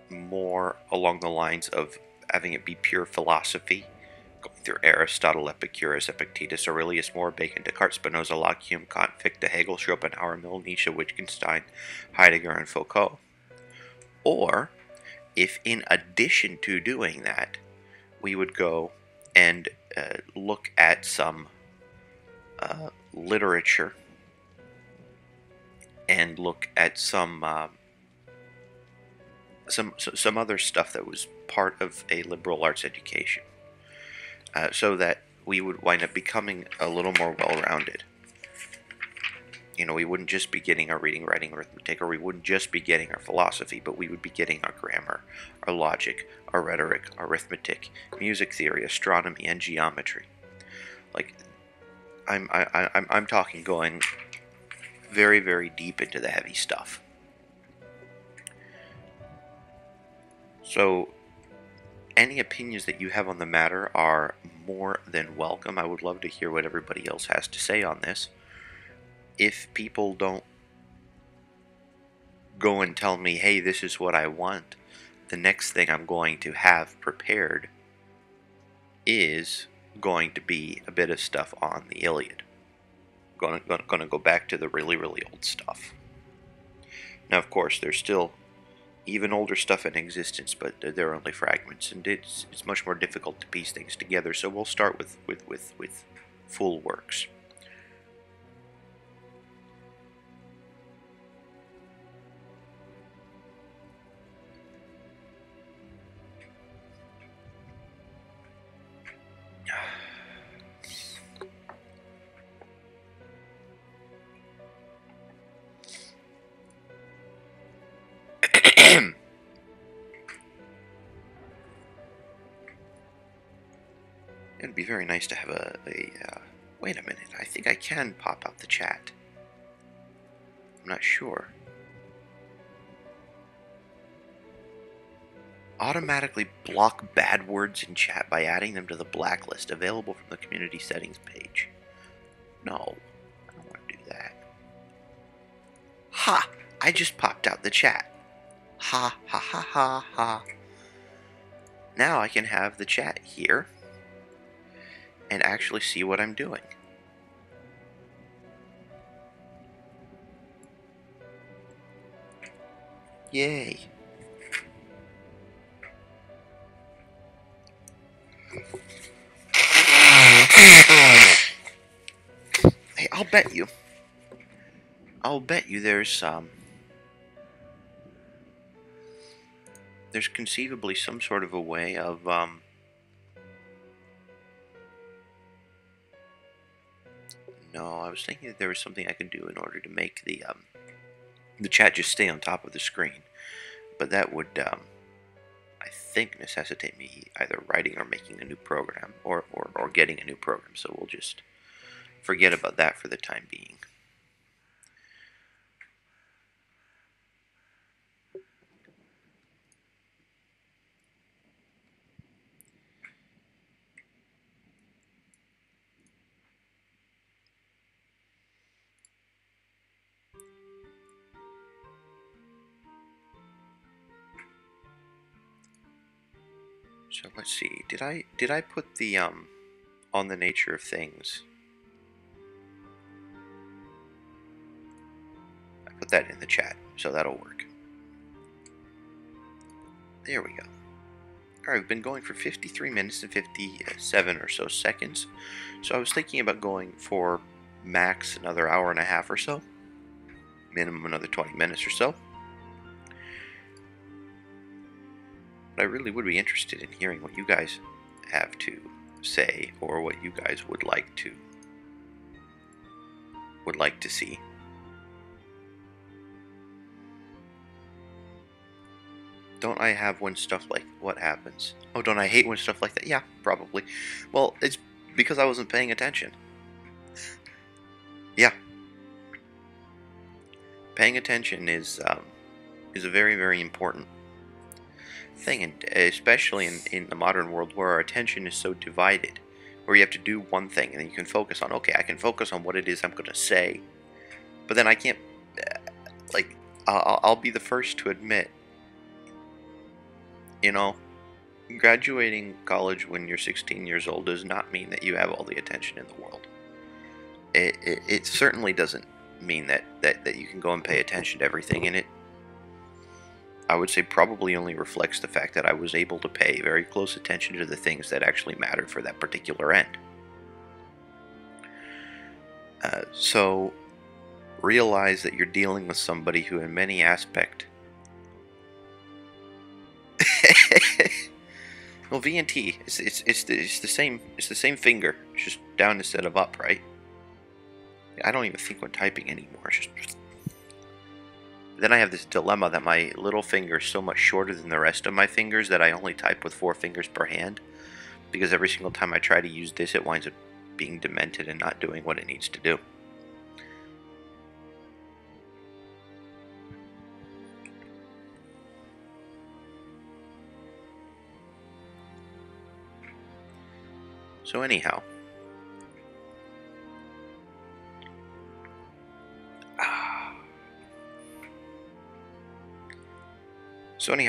more along the lines of having it be pure philosophy going through Aristotle, Epicurus, Epictetus, Aurelius, Moore, Bacon, Descartes, Spinoza, Locke, Hume, Kant, Fichte, Hegel, Schopenhauer, Mill, Nietzsche, Wittgenstein, Heidegger, and Foucault. Or, if in addition to doing that, we would go and look at some literature and look at some other stuff that was part of a liberal arts education, so that we would wind up becoming a little more well-rounded. We wouldn't just be getting our reading, writing, arithmetic, or we wouldn't just be getting our philosophy, but we would be getting our grammar, our logic, our rhetoric, arithmetic, music theory, astronomy, and geometry. Like, I'm talking going very, very deep into the heavy stuff. So, any opinions that you have on the matter are more than welcome. I would love to hear what everybody else has to say on this. If people don't go and tell me, hey, this is what I want, the next thing I'm going to have prepared is going to be a bit of stuff on the Iliad. Going to go back to the really, really old stuff. Now, of course, there's still even older stuff in existence, but they're only fragments, and it's much more difficult to piece things together. So we'll start with full works. It'd be very nice to have wait a minute, I think I can pop out the chat. I'm not sure. Automatically block bad words in chat by adding them to the blacklist available from the community settings page. No, I don't want to do that. Ha! I just popped out the chat. Ha ha ha ha ha. Now I can have the chat here and actually see what I'm doing. Yay. Hey, I'll bet you there's conceivably some sort of a way of no, I was thinking that there was something I could do in order to make the chat just stay on top of the screen, but that would I think necessitate me either writing or making a new program, or getting a new program, so we'll just forget about that for the time being. So let's see, did I put the on the nature of things? I put that in the chat, so that'll work. There we go. Alright, we've been going for 53 minutes and 57 or so seconds. So I was thinking about going for max another hour and a half or so. Minimum another 20 minutes or so. But I really would be interested in hearing what you guys have to say, or what you guys would like to see. Don't I have when stuff like what happens? Oh, don't I hate when stuff like that? Yeah, probably. Well, it's because I wasn't paying attention. Yeah. Paying attention is a very, very important thing, and especially in the modern world where our attention is so divided, where you have to do one thing and then you can focus on, okay, I can focus on what it is I'm going to say, but then I can't, like, I'll be the first to admit, you know, Graduating college when you're 16 years old does not mean that you have all the attention in the world. It certainly doesn't mean that you can go and pay attention to everything in it. I would say probably only reflects the fact that I was able to pay very close attention to the things that actually mattered for that particular end. So realize that you're dealing with somebody who in many aspects well, V and T, it's the same finger, it's just down instead of up, right? I don't even think when typing anymore. It's just... Then I have this dilemma that my little finger is so much shorter than the rest of my fingers that I only type with 4 fingers per hand, because every single time I try to use this, it winds up being demented and not doing what it needs to do. So anyhow,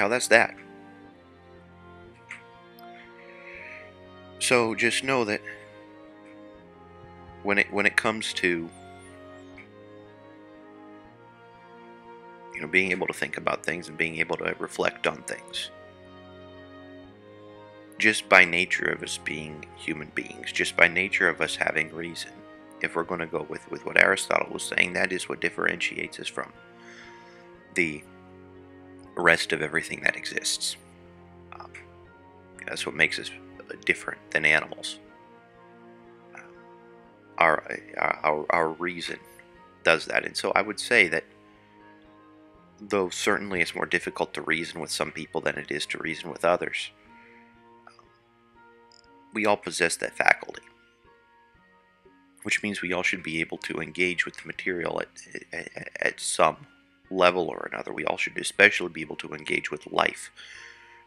that's that. So just know that when it comes to, you know, being able to think about things and being able to reflect on things, just by nature of us being human beings, just by nature of us having reason, if we're going to go with what Aristotle was saying, that is what differentiates us from the rest of everything that exists. That's what makes us different than animals. Our reason does that. And so I would say that, though certainly it's more difficult to reason with some people than it is to reason with others, we all possess that faculty, which means we all should be able to engage with the material at some level or another. We all should especially be able to engage with life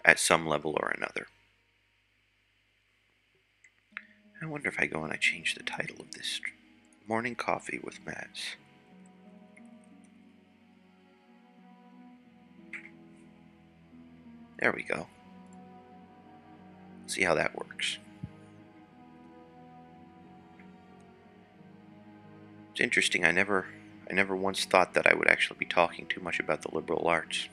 at some level or another. I wonder if I go and I change the title of this: Morning Coffee with Mads. There we go. See how that works. It's interesting, I never once thought that I would actually be talking too much about the liberal arts.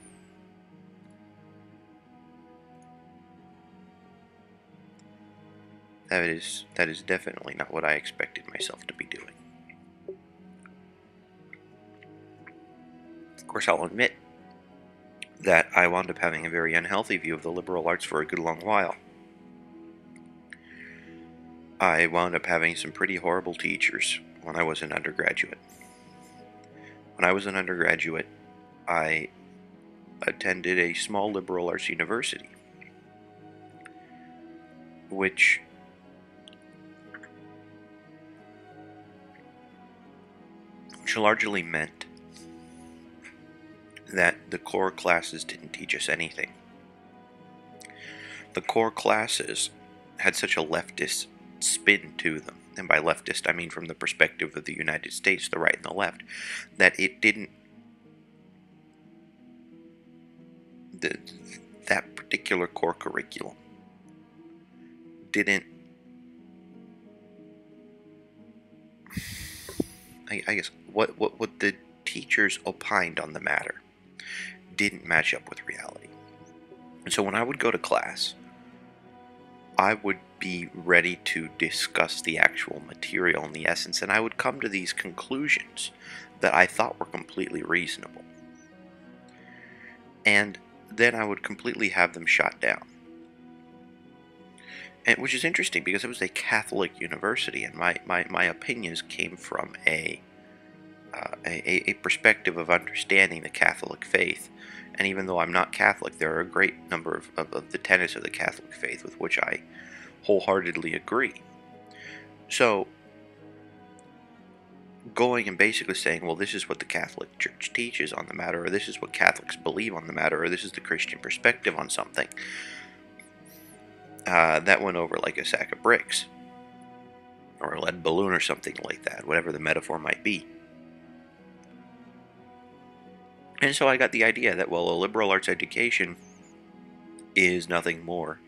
That is definitely not what I expected myself to be doing. Of course, I'll admit that I wound up having a very unhealthy view of the liberal arts for a good long while. I wound up having some pretty horrible teachers when I was an undergraduate. When I was an undergraduate, I attended a small liberal arts university, which largely meant that the core classes didn't teach us anything. The core classes had such a leftist spin to them, and by leftist I mean from the perspective of the United States, the right and the left, that it didn't, that particular core curriculum didn't, I guess, what the teachers opined on the matter didn't match up with reality. And so when I would go to class, I would be ready to discuss the actual material and the essence, and I would come to these conclusions that I thought were completely reasonable. And then I would completely have them shot down. And, which is interesting because it was a Catholic university, and my opinions came from a perspective of understanding the Catholic faith. And even though I'm not Catholic, there are a great number of the tenets of the Catholic faith with which I wholeheartedly agree. So, going and basically saying, well, this is what the Catholic Church teaches on the matter, or this is what Catholics believe on the matter, or this is the Christian perspective on something, that went over like a sack of bricks, or a lead balloon or something like that, whatever the metaphor might be. And so I got the idea that, well, a liberal arts education is nothing more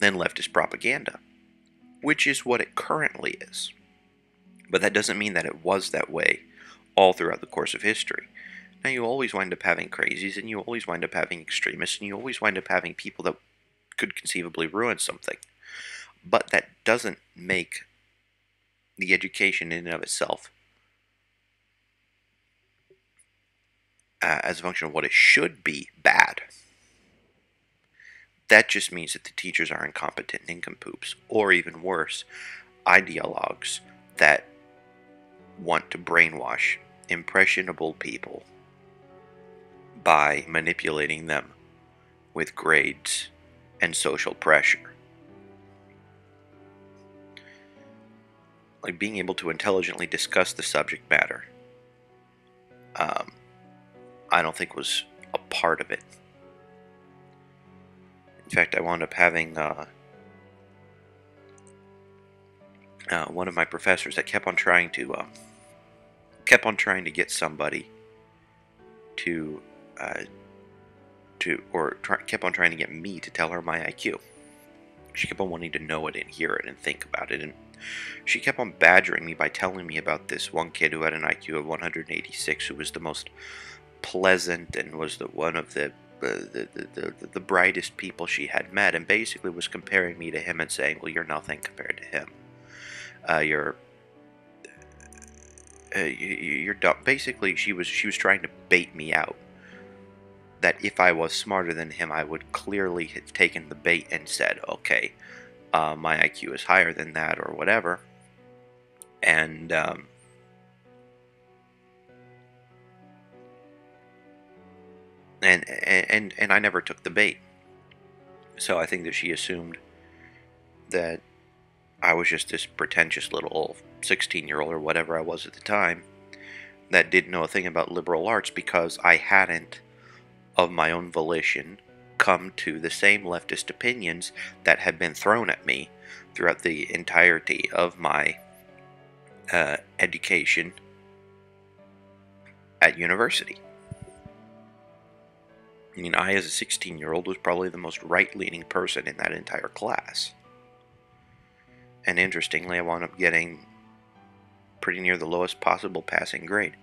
than leftist propaganda, which is what it currently is. But that doesn't mean that it was that way all throughout the course of history. Now, you always wind up having crazies, and you always wind up having extremists, and you always wind up having people that could conceivably ruin something. But that doesn't make the education in and of itself, as a function of what it should be, bad. That just means that the teachers are incompetent nincompoops, or even worse, ideologues that want to brainwash impressionable people by manipulating them with grades and social pressure. Like being able to intelligently discuss the subject matter, I don't think was a part of it. In fact, I wound up having one of my professors that kept on trying to get somebody to kept on trying to get me to tell her my IQ. She kept on wanting to know it and hear it and think about it, and she kept on badgering me by telling me about this one kid who had an IQ of 186, who was the most pleasant and was one of the brightest people she had met, and basically was comparing me to him and saying, well, you're nothing compared to him. You're dumb. Basically, she was trying to bait me out. That if I was smarter than him, I would clearly have taken the bait and said, okay, my IQ is higher than that, or whatever. And I never took the bait. So I think that she assumed that I was just this pretentious little 16-year-old or whatever I was at the time that didn't know a thing about liberal arts, because I hadn't, of my own volition, come to the same leftist opinions that had been thrown at me throughout the entirety of my education at university. I mean, I, as a 16-year-old, was probably the most right-leaning person in that entire class. And interestingly, I wound up getting pretty near the lowest possible passing grade.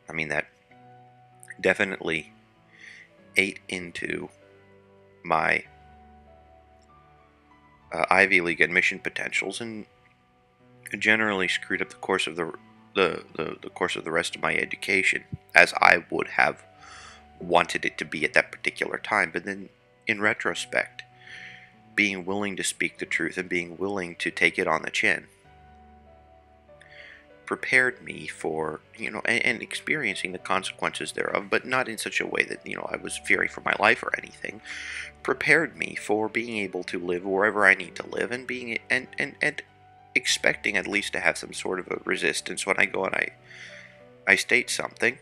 I mean, that definitely ate into my Ivy League admission potentials, and generally screwed up the course of the course of the rest of my education, as I would have wanted it to be at that particular time. But then, in retrospect, being willing to speak the truth and being willing to take it on the chin prepared me for, and experiencing the consequences thereof, but not in such a way that, I was fearing for my life or anything, prepared me for being able to live wherever I need to live, and being, and expecting at least to have some sort of a resistance when I go and I state something,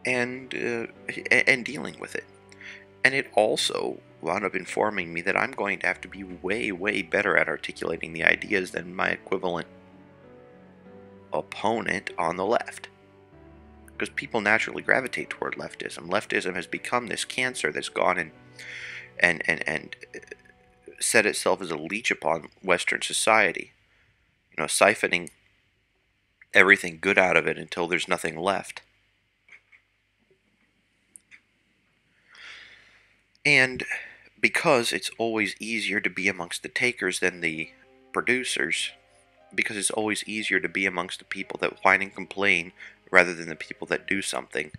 and dealing with it. And it also wound up informing me that I'm going to have to be way, way better at articulating the ideas than my equivalent opponent on the left, because people naturally gravitate toward leftism. Leftism has become this cancer that's gone and set itself as a leech upon Western society, siphoning everything good out of it until there's nothing left. And because it's always easier to be amongst the takers than the producers, because it's always easier to be amongst the people that whine and complain rather than the people that do something,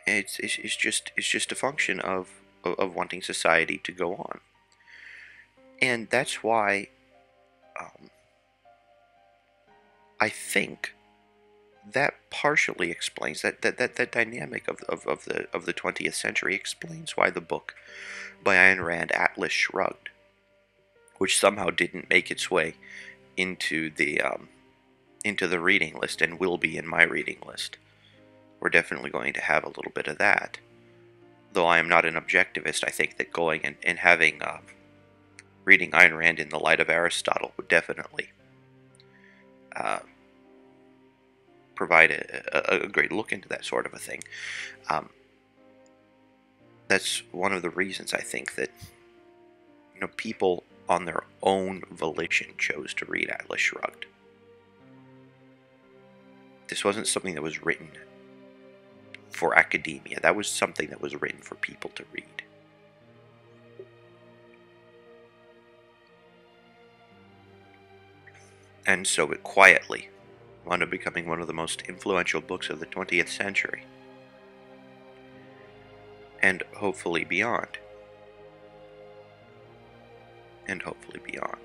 it's just a function of wanting society to go on. And that's why I think that partially explains that dynamic of the 20th century explains why the book by Ayn Rand, Atlas Shrugged, which somehow didn't make its way into the reading list and will be in my reading list. We're definitely going to have a little bit of that. Though I am not an objectivist, I think that going and having reading Ayn Rand in the light of Aristotle would definitely provide a great look into that sort of a thing. That's one of the reasons I think that people on their own volition chose to read Atlas Shrugged. This wasn't something that was written for academia. That was something that was written for people to read. And so it quietly wound up becoming one of the most influential books of the 20th century. And hopefully beyond. And hopefully beyond.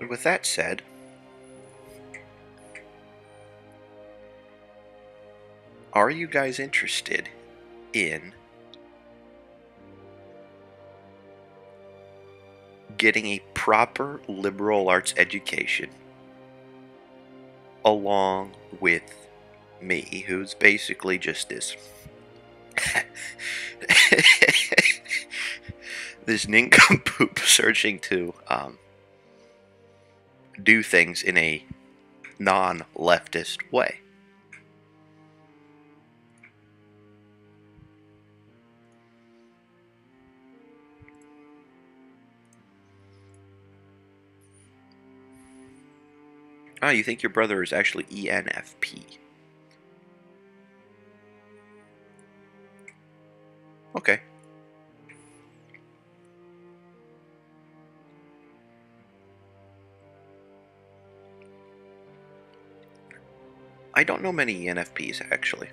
So with that said, are you guys interested in getting a proper liberal arts education along with me, who's basically just this this nincompoop searching to do things in a non-leftist way? Ah, you think your brother is actually ENFP? Okay. I don't know many ENFPs, actually.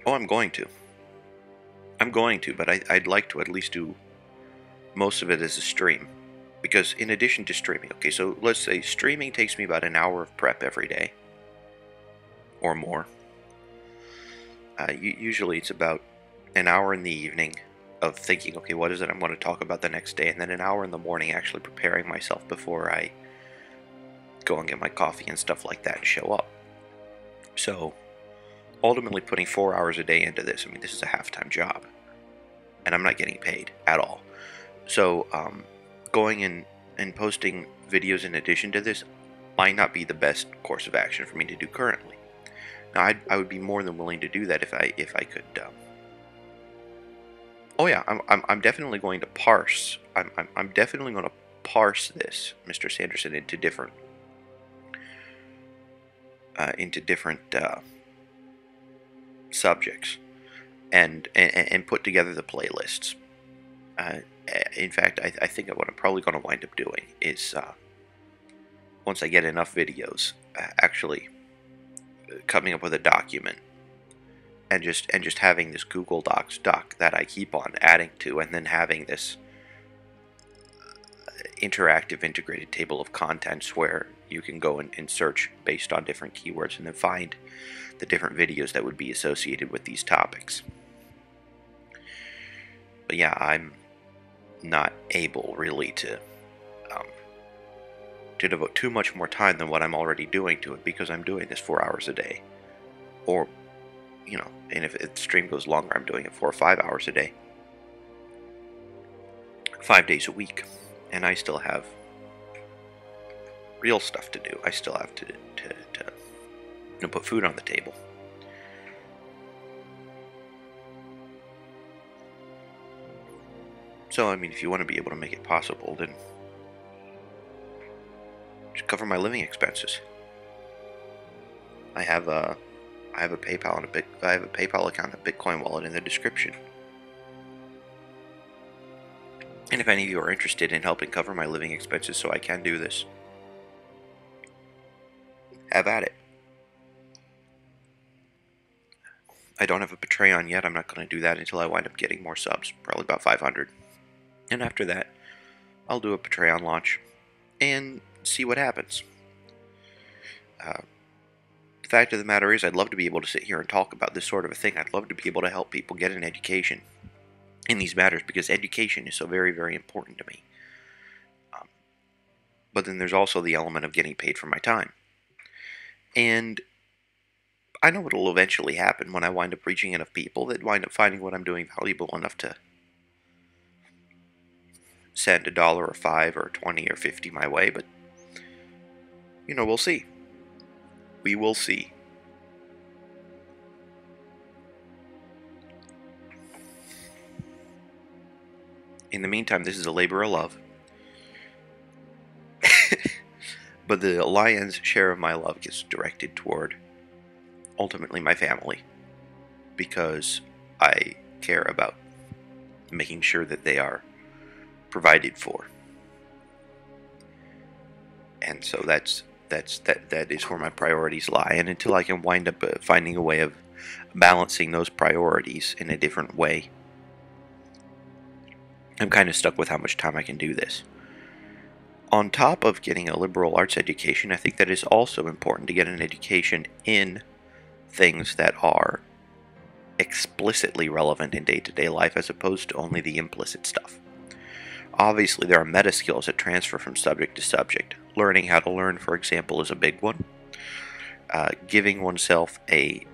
Oh, I'm going to. But I'd like to at least do most of it as a stream. Because in addition to streaming, okay, so let's say streaming takes me about an hour of prep every day. Or more. Usually it's about an hour in the evening of thinking, okay, what is it I'm going to talk about the next day, and then an hour in the morning actually preparing myself before I go and get my coffee and stuff like that and show up. So, ultimately putting 4 hours a day into this, I mean, this is a half-time job, and I'm not getting paid at all. So, going in and posting videos in addition to this might not be the best course of action for me to do currently. Now, I would be more than willing to do that if I could. Oh yeah, I'm definitely going to parse. I'm definitely going to parse this, Mr. Sanderson, into different subjects, and put together the playlists. In fact, I think what I'm probably going to wind up doing is once I get enough videos, actually coming up with a document and just having this Google Docs doc that I keep on adding to, and then having this interactive integrated table of contents where you can go and search based on different keywords and then find the different videos that would be associated with these topics. But yeah, I'm not able really to devote too much more time than what I'm already doing to it, because I'm doing this 4 hours a day. Or, and if the stream goes longer, I'm doing it 4 or 5 hours a day. 5 days a week. And I still have real stuff to do. I still have to put food on the table. So, I mean, if you want to be able to make it possible, then just cover my living expenses. I have a PayPal and I have a PayPal account and a Bitcoin wallet in the description. And if any of you are interested in helping cover my living expenses so I can do this, have at it. I don't have a Patreon yet. I'm not going to do that until I wind up getting more subs, probably about 500. And after that, I'll do a Patreon launch and see what happens. The fact of the matter is, I'd love to be able to sit here and talk about this sort of a thing. I'd love to be able to help people get an education in these matters, because education is so very, very important to me. But then there's also the element of getting paid for my time. And I know it'll eventually happen when I wind up reaching enough people that wind up finding what I'm doing valuable enough to send $1 or $5 or 20 or 50 my way, but we'll see. We will see. In the meantime, this is a labor of love. But the lion's share of my love gets directed toward, ultimately, my family, because I care about making sure that they are provided for. And so that is where my priorities lie. And until I can wind up finding a way of balancing those priorities in a different way, I'm kind of stuck with how much time I can do this. On top of getting a liberal arts education, I think that it's also important to get an education in things that are explicitly relevant in day-to-day life, as opposed to only the implicit stuff. Obviously, there are meta skills that transfer from subject to subject. Learning how to learn, for example, is a big one. Giving oneself a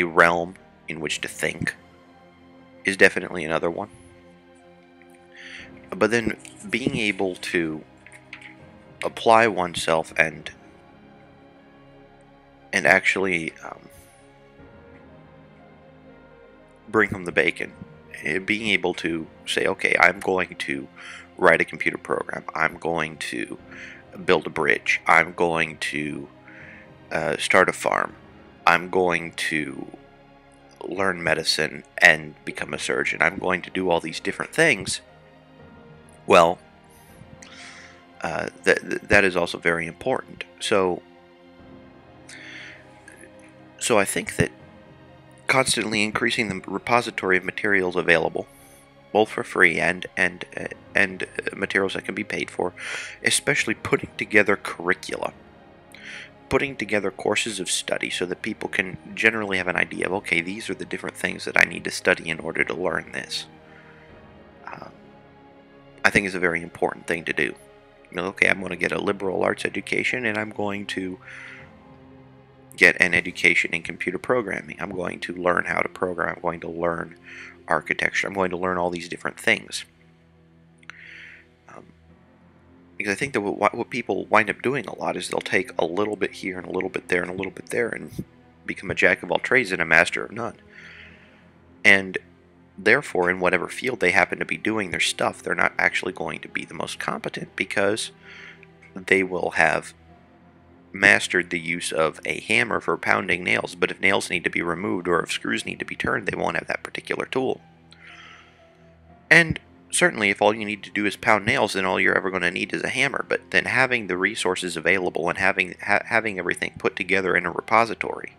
realm in which to think is definitely another one. But then being able to apply oneself and actually bring home the bacon. Being able to say, okay, I'm going to write a computer program. I'm going to build a bridge. I'm going to start a farm. I'm going to learn medicine and become a surgeon. I'm going to do all these different things. Well, that is also very important. So I think that constantly increasing the repository of materials available, both for free and materials that can be paid for, especially putting together curricula, putting together courses of study so that people can generally have an idea of, okay, these are the different things that I need to study in order to learn this. I think is a very important thing to do. Okay, I'm going to get a liberal arts education, and I'm going to get an education in computer programming. I'm going to learn how to program. I'm going to learn architecture. I'm going to learn all these different things. Because I think that what people wind up doing a lot is they'll take a little bit here and a little bit there and a little bit there and become a jack of all trades and a master of none. And therefore, in whatever field they happen to be doing their stuff, they're not actually going to be the most competent, because they will have mastered the use of a hammer for pounding nails, but if nails need to be removed or if screws need to be turned, they won't have that particular tool. And certainly, if all you need to do is pound nails, then all you're ever going to need is a hammer. But then having the resources available and having everything put together in a repository,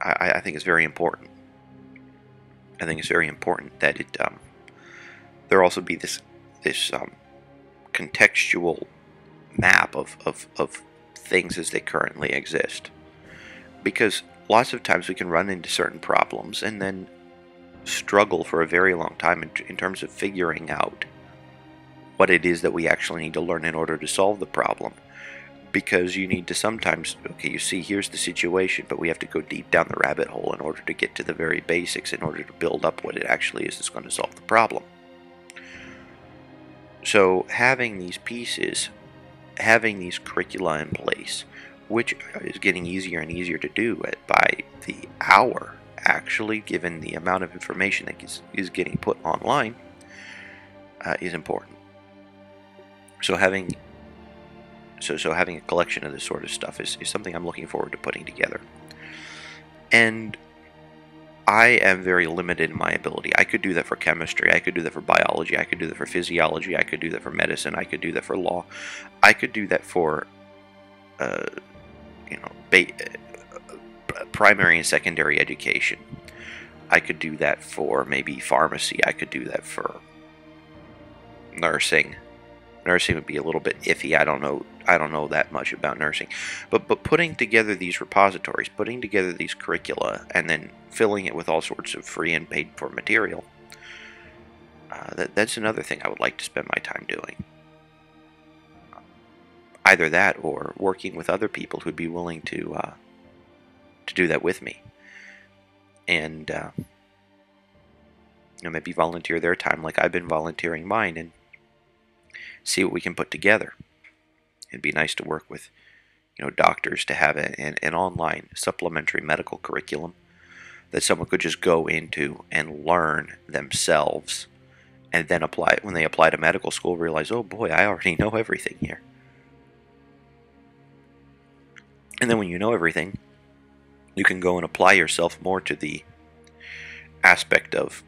I think is very important. I think it's very important that there also be this contextual map of things as they currently exist. Because lots of times we can run into certain problems and then struggle for a very long time in terms of figuring out what it is that we actually need to learn in order to solve the problem. Because you need to sometimes, okay, you see, here's the situation, but we have to go deep down the rabbit hole in order to get to the very basics, in order to build up what it actually is that's going to solve the problem. So having these pieces, having these curricula in place, which is getting easier and easier to do by the hour, actually, given the amount of information that is getting put online, is important. So having a collection of this sort of stuff is something I'm looking forward to putting together. And I am very limited in my ability. I could do that for chemistry, I could do that for biology, I could do that for physiology, I could do that for medicine, I could do that for law, I could do that for primary and secondary education. I could do that for maybe pharmacy. I could do that for nursing. Nursing would be a little bit iffy. I don't know that much about nursing, but putting together these repositories, putting together these curricula, and then filling it with all sorts of free and paid for material. That's another thing I would like to spend my time doing. Either that or working with other people who'd be willing to do that with me, and maybe volunteer their time like I've been volunteering mine, and see what we can put together. It'd be nice to work with, doctors to have an online supplementary medical curriculum that someone could just go into and learn themselves, and then apply when they apply to medical school, realize, oh boy, I already know everything here. And then when you know everything, you can go and apply yourself more to the aspect of,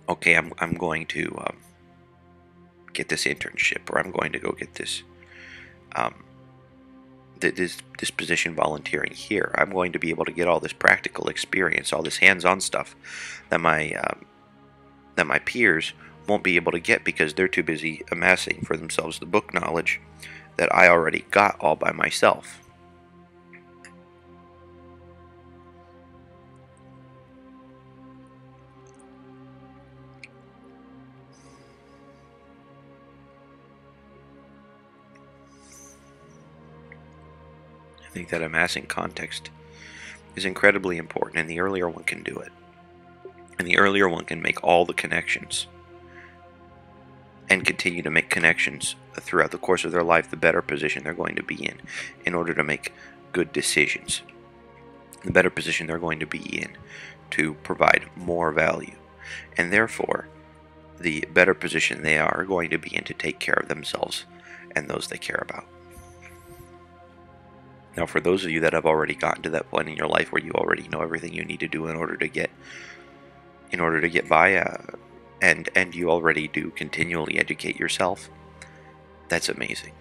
okay, I'm going to get this internship, or I'm going to go get this this position volunteering here. I'm going to be able to get all this practical experience, all this hands-on stuff that my peers won't be able to get because they're too busy amassing for themselves the book knowledge that I already got all by myself. I think that amassing context is incredibly important, and the earlier one can do it, and the earlier one can make all the connections and continue to make connections throughout the course of their life, the better position they're going to be in order to make good decisions. The better position they're going to be in to provide more value, and therefore the better position they are going to be in to take care of themselves and those they care about. Now, for those of you that have already gotten to that point in your life where you already know everything you need to do in order to get by, and you already do continually educate yourself, that's amazing.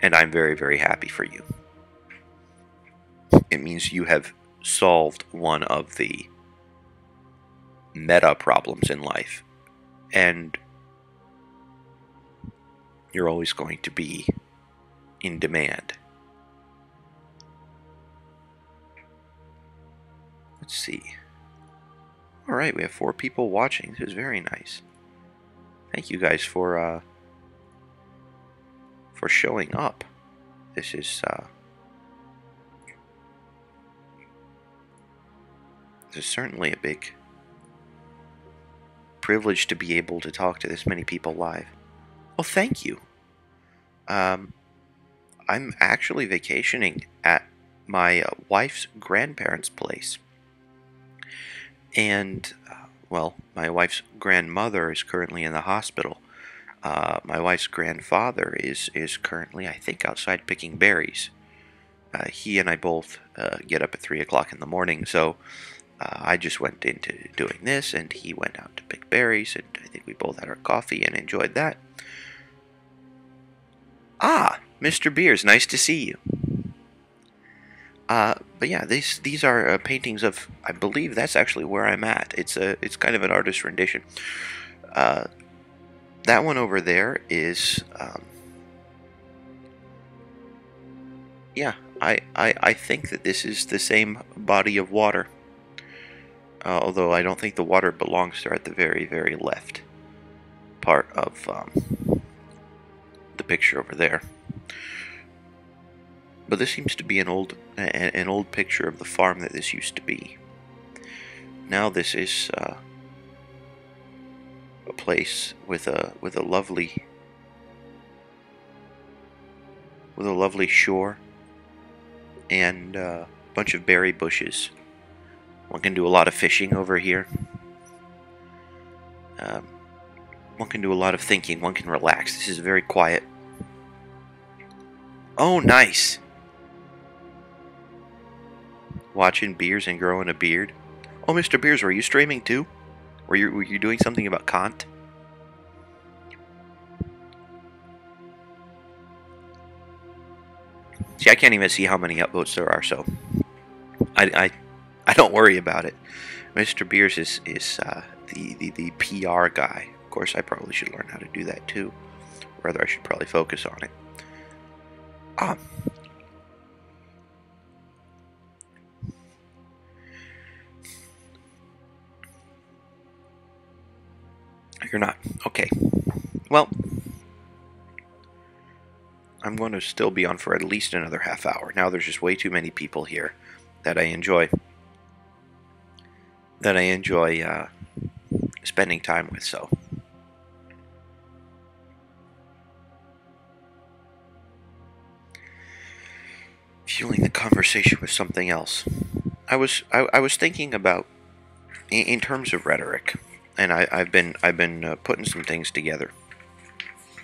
And I'm very, very happy for you. It means you have solved one of the meta problems in life, and you're always going to be in demand. Let's see. Alright, we have 4 people watching. This is very nice. Thank you guys for showing up. This is certainly a big privilege to be able to talk to this many people live. Well, thank you. I'm actually vacationing at my wife's grandparents' place. And, well, my wife's grandmother is currently in the hospital. My wife's grandfather is currently, I think, outside picking berries. He and I both get up at 3 o'clock in the morning, so I just went into doing this, and he went out to pick berries, and I think we both had our coffee and enjoyed that. Ah, Mr. Beers, nice to see you. But yeah, these are paintings of, I believe that's actually where I'm at. It's kind of an artist rendition. That one over there is, yeah, I think that this is the same body of water. Although I don't think the water belongs there at the very, very left part of the picture over there. But this seems to be an old picture of the farm that this used to be. Now this is a place with a lovely shore and a bunch of berry bushes. One can do a lot of fishing over here. One can do a lot of thinking. One can relax. This is very quiet. Oh, nice! Watching Beers and growing a beard. Oh, Mr. Beers, were you streaming too? Were you doing something about Kant? See, I can't even see how many upvotes there are, so I don't worry about it. Mr. Beers is the PR guy. Of course, I probably should learn how to do that too. Rather, I should probably focus on it. You're not. Okay. Well, I'm going to still be on for at least another half hour. Now there's just way too many people here that I enjoy. Spending time with, so. Fueling the conversation with something else. I was thinking about, in terms of rhetoric, and I've been putting some things together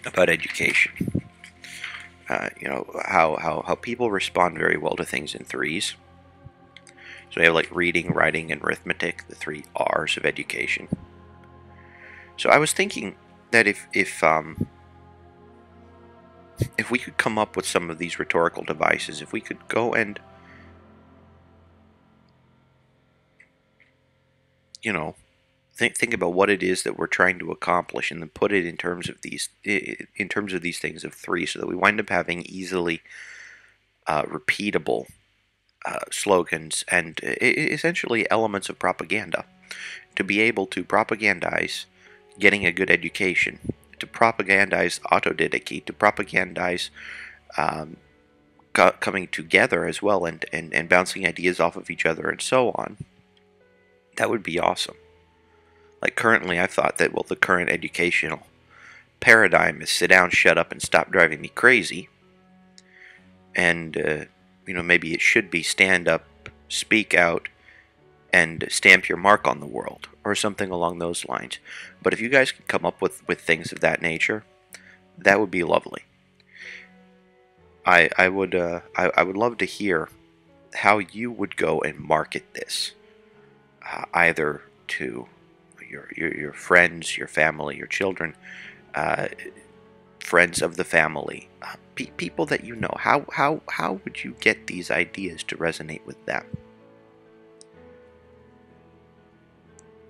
about education. You know, how people respond very well to things in threes. So we have like reading, writing, and arithmetic, the 3 R's of education. So I was thinking that if we could come up with some of these rhetorical devices, if we could go and, you know, think about what it is that we're trying to accomplish, and then put it in terms of these things of 3, so that we wind up having easily repeatable slogans and essentially elements of propaganda, to be able to propagandize getting a good education, to propagandize autodidacy, to propagandize coming together as well, and bouncing ideas off of each other and so on. That would be awesome. Like currently, I've thought that, well, the current educational paradigm is sit down, shut up, and stop driving me crazy. And, you know, maybe it should be stand up, speak out, and stamp your mark on the world, or something along those lines. But if you guys can come up with things of that nature, that would be lovely. I would love to hear how you would go and market this, either to your friends, your family, your children, friends of the family, people that you know. How would you get these ideas to resonate with them?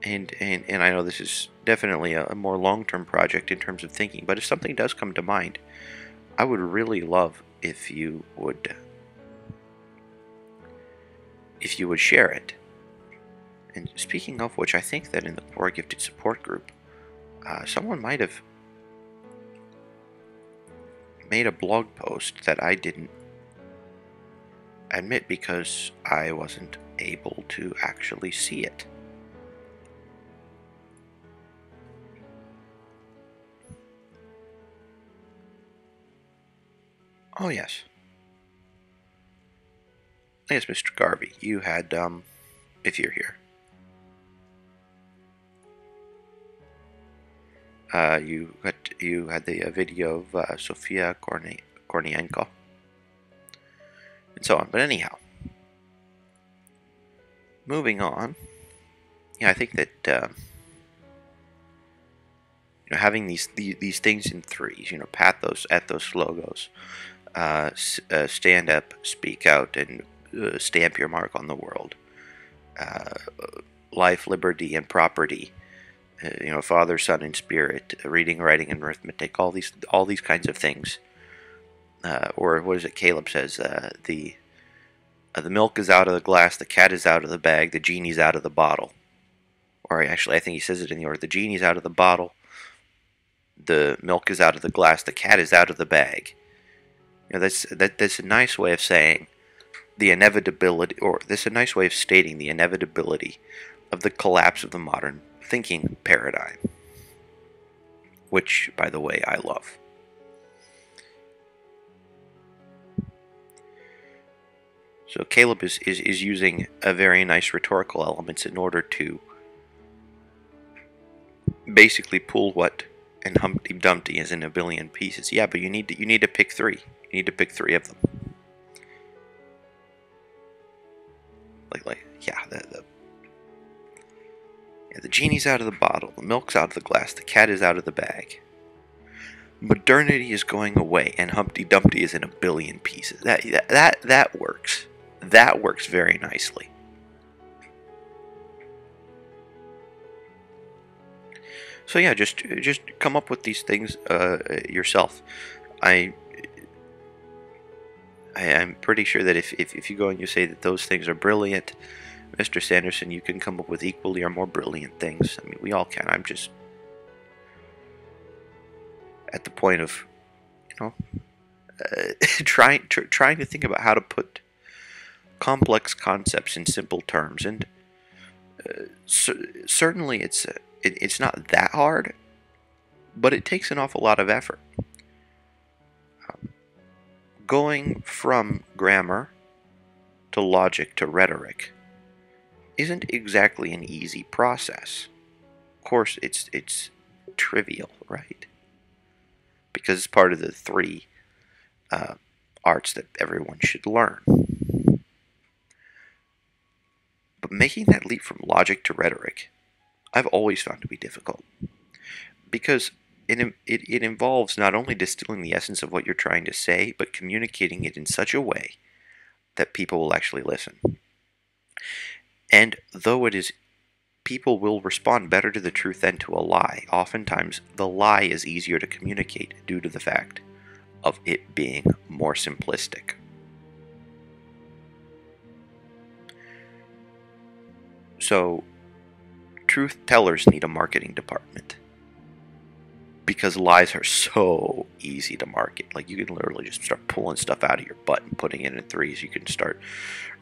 And I know this is definitely a more long-term project in terms of thinking, but if something does come to mind, I would really love if you would share it. And speaking of which, I think that in the Poor Gifted support group, someone might have made a blog post that I didn't admit because I wasn't able to actually see it. Oh yes. Yes, Mr. Garvey, you had, if you're here, you had the video of Sofia Kornienko, and so on. But anyhow, moving on. Yeah, I think that you know, having these things in threes, you know, pathos, ethos, logos, stand up, speak out, and stamp your mark on the world. Life, liberty, and property. You know, Father, Son, and Spirit. Reading, writing, and arithmetic. All these kinds of things. Or what is it? Caleb says the milk is out of the glass, the cat is out of the bag, the genie's out of the bottle. Or actually, I think he says it in the order: the genie's out of the bottle, the milk is out of the glass, the cat is out of the bag. You know, that's a nice way of saying the inevitability, or that's a nice way of stating the inevitability of the collapse of the modern thinking paradigm, which, by the way, I love. So Caleb is using a very nice rhetorical elements in order to basically pull what and Humpty Dumpty is in a billion pieces. Yeah, but you need to pick 3. You need to pick 3 of them. The genie's out of the bottle, the milk's out of the glass, the cat is out of the bag. Modernity is going away, and Humpty Dumpty is in a billion pieces. That works. That works very nicely. So yeah, just come up with these things yourself. I I'm pretty sure that if you go and you say that those things are brilliant, Mr. Sanderson, you can come up with equally or more brilliant things. I mean, we all can. I'm just at the point of, you know, trying to think about how to put complex concepts in simple terms, and certainly it's not that hard, but it takes an awful lot of effort. Going from grammar to logic to rhetoric isn't exactly an easy process. Of course, it's trivial, right? Because it's part of the three uh, arts that everyone should learn. But making that leap from logic to rhetoric, I've always found to be difficult. Because it involves not only distilling the essence of what you're trying to say, but communicating it in such a way that people will actually listen. And though it is, people will respond better to the truth than to a lie, oftentimes the lie is easier to communicate due to the fact of it being more simplistic. So, truth tellers need a marketing department. Because lies are so easy to market. Like, you can literally just start pulling stuff out of your butt and putting it in threes. You can start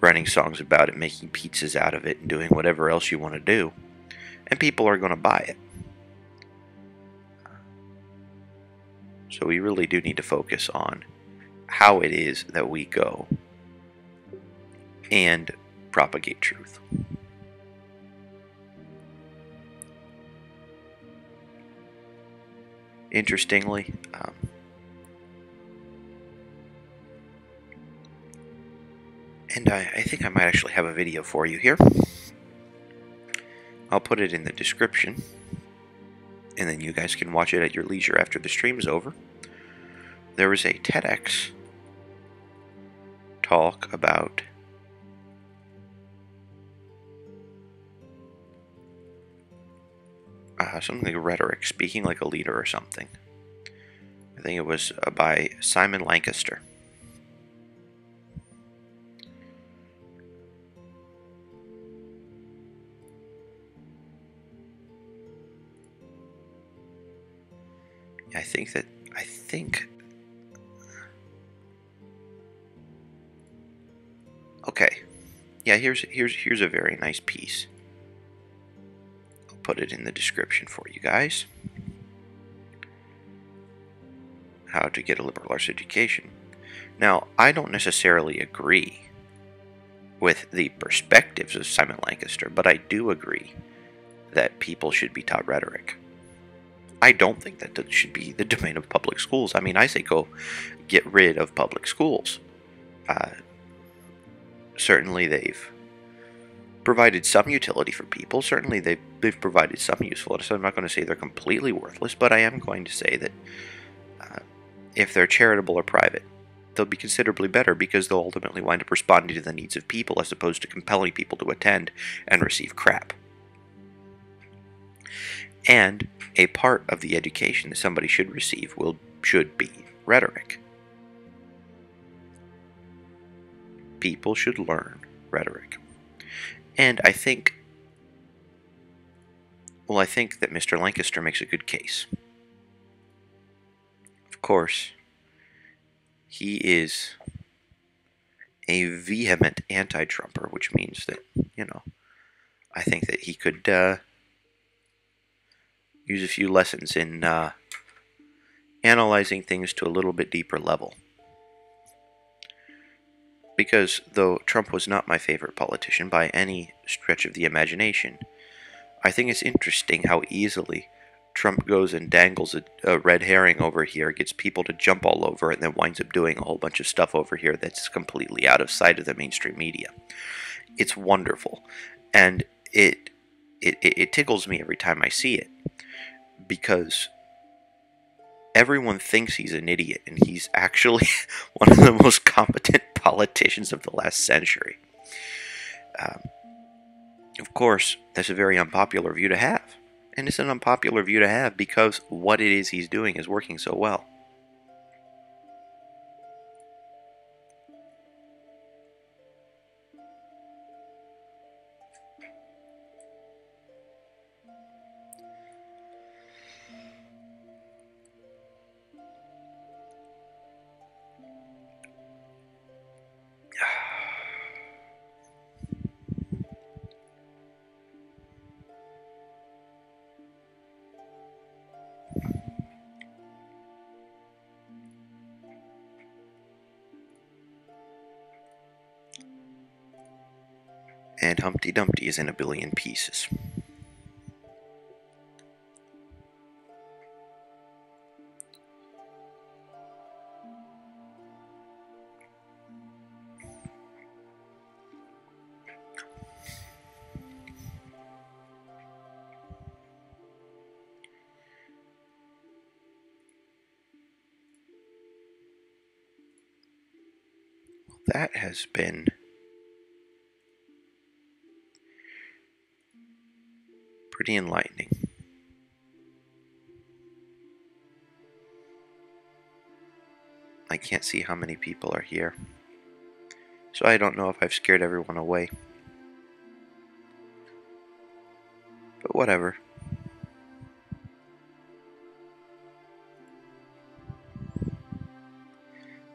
writing songs about it, making pizzas out of it, and doing whatever else you want to do. And people are going to buy it. So we really do need to focus on how it is that we go and propagate truth. Interestingly, and I think I might actually have a video for you here. I'll put it in the description, and then you guys can watch it at your leisure after the stream's over. There was a TEDx talk about something like rhetoric, speaking like a leader or something. I think it was by Simon Lancaster. I think okay. Yeah, here's a very nice piece. I'll put it in the description for you guys. How to get a liberal arts education. Now, I don't necessarily agree with the perspectives of Simon Lancaster, but I do agree that people should be taught rhetoric. I don't think that should be the domain of public schools. I mean, I say go get rid of public schools. Certainly they've provided some utility for people. Certainly they've provided some usefulness. So I'm not going to say they're completely worthless, but I am going to say that if they're charitable or private, they'll be considerably better because they'll ultimately wind up responding to the needs of people as opposed to compelling people to attend and receive crap. And a part of the education that somebody should receive should be rhetoric. People should learn rhetoric. And I think that Mr. Lancaster makes a good case. Of course, he is a vehement anti-Trumper, which means that, I think that he could use a few lessons in analyzing things to a little bit deeper level. Because though Trump was not my favorite politician by any stretch of the imagination, I think it's interesting how easily Trump goes and dangles a red herring over here, gets people to jump all over, and then winds up doing a whole bunch of stuff over here that's completely out of sight of the mainstream media. It's wonderful, and it tickles me every time I see it, because everyone thinks he's an idiot, and he's actually one of the most competent politicians of the last century. Of course, that's a very unpopular view to have, And it's an unpopular view to have because what it is he's doing is working so well. And Humpty Dumpty is in a billion pieces. That has been pretty enlightening. I can't see how many people are here, so I don't know if I've scared everyone away. But whatever.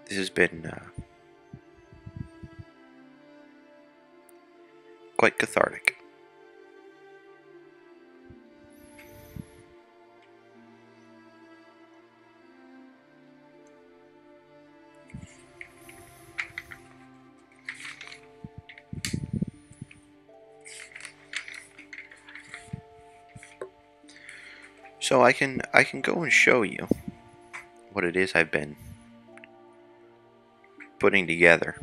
This has been quite cathartic. So I can go and show you what it is I've been putting together.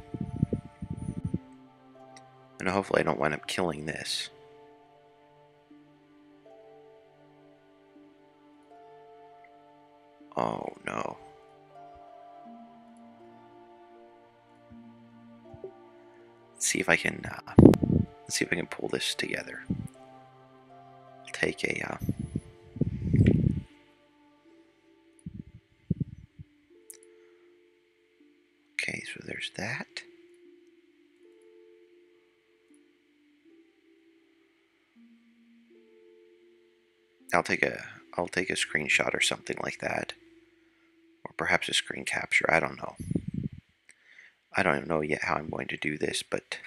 And hopefully I don't wind up killing this. Oh no. Let's see if I can pull this together. I'll take a okay, so there's that. I'll take a screenshot or something like that. Or perhaps a screen capture, I don't know. I don't even know yet how I'm going to do this, but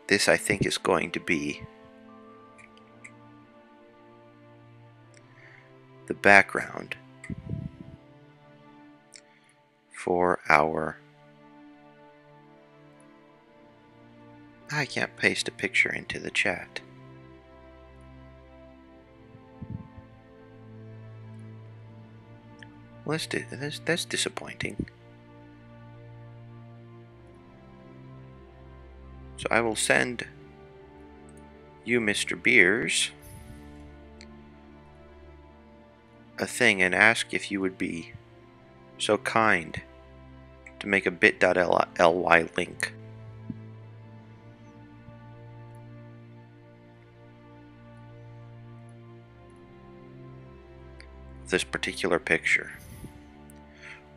this I think is going to be the background for our... I can't paste a picture into the chat. Well, that's disappointing. So I will send you, Mr. Beers, a thing and ask if you would be so kind to make a bit.ly link. This particular picture,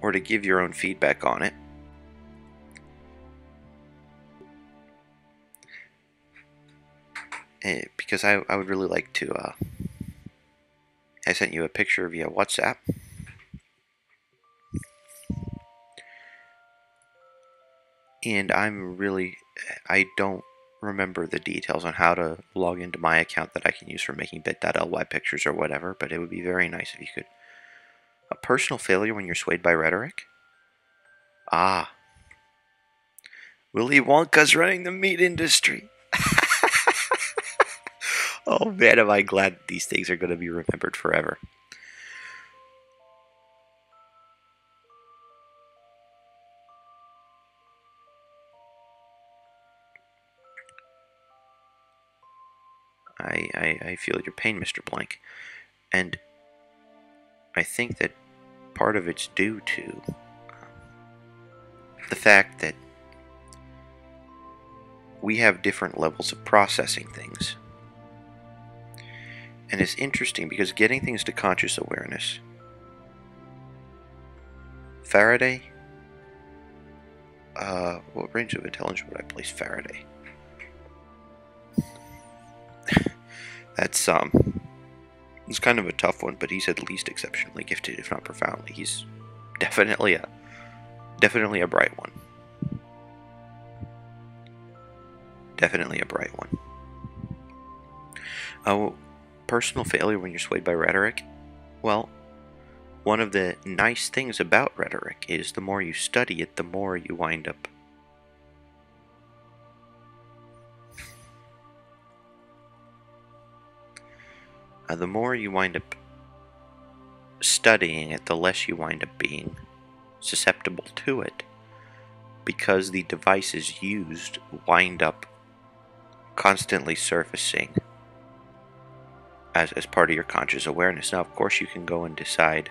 or to give your own feedback on it. Because I would really like to, I sent you a picture via WhatsApp. And I don't remember the details on how to log into my account that I can use for making bit.ly pictures or whatever, but it would be very nice if you could. A personal failure when you're swayed by rhetoric? Ah. Willy Wonka's running the meat industry. Oh man, am I glad these things are going to be remembered forever. I feel your pain, Mr. Blank. And I think that part of it's due to the fact that we have different levels of processing things. And it's interesting because getting things to conscious awareness, Faraday, what range of intelligence would I place Faraday? That's it's kind of a tough one, but he's at least exceptionally gifted, if not profoundly. He's definitely a bright one. Definitely a bright one. Oh, personal failure when you're swayed by rhetoric? Well, one of the nice things about rhetoric is the more you study it, the more you wind up studying it, the less you wind up being susceptible to it, because the devices used wind up constantly surfacing as part of your conscious awareness. Now, of course, you can go and decide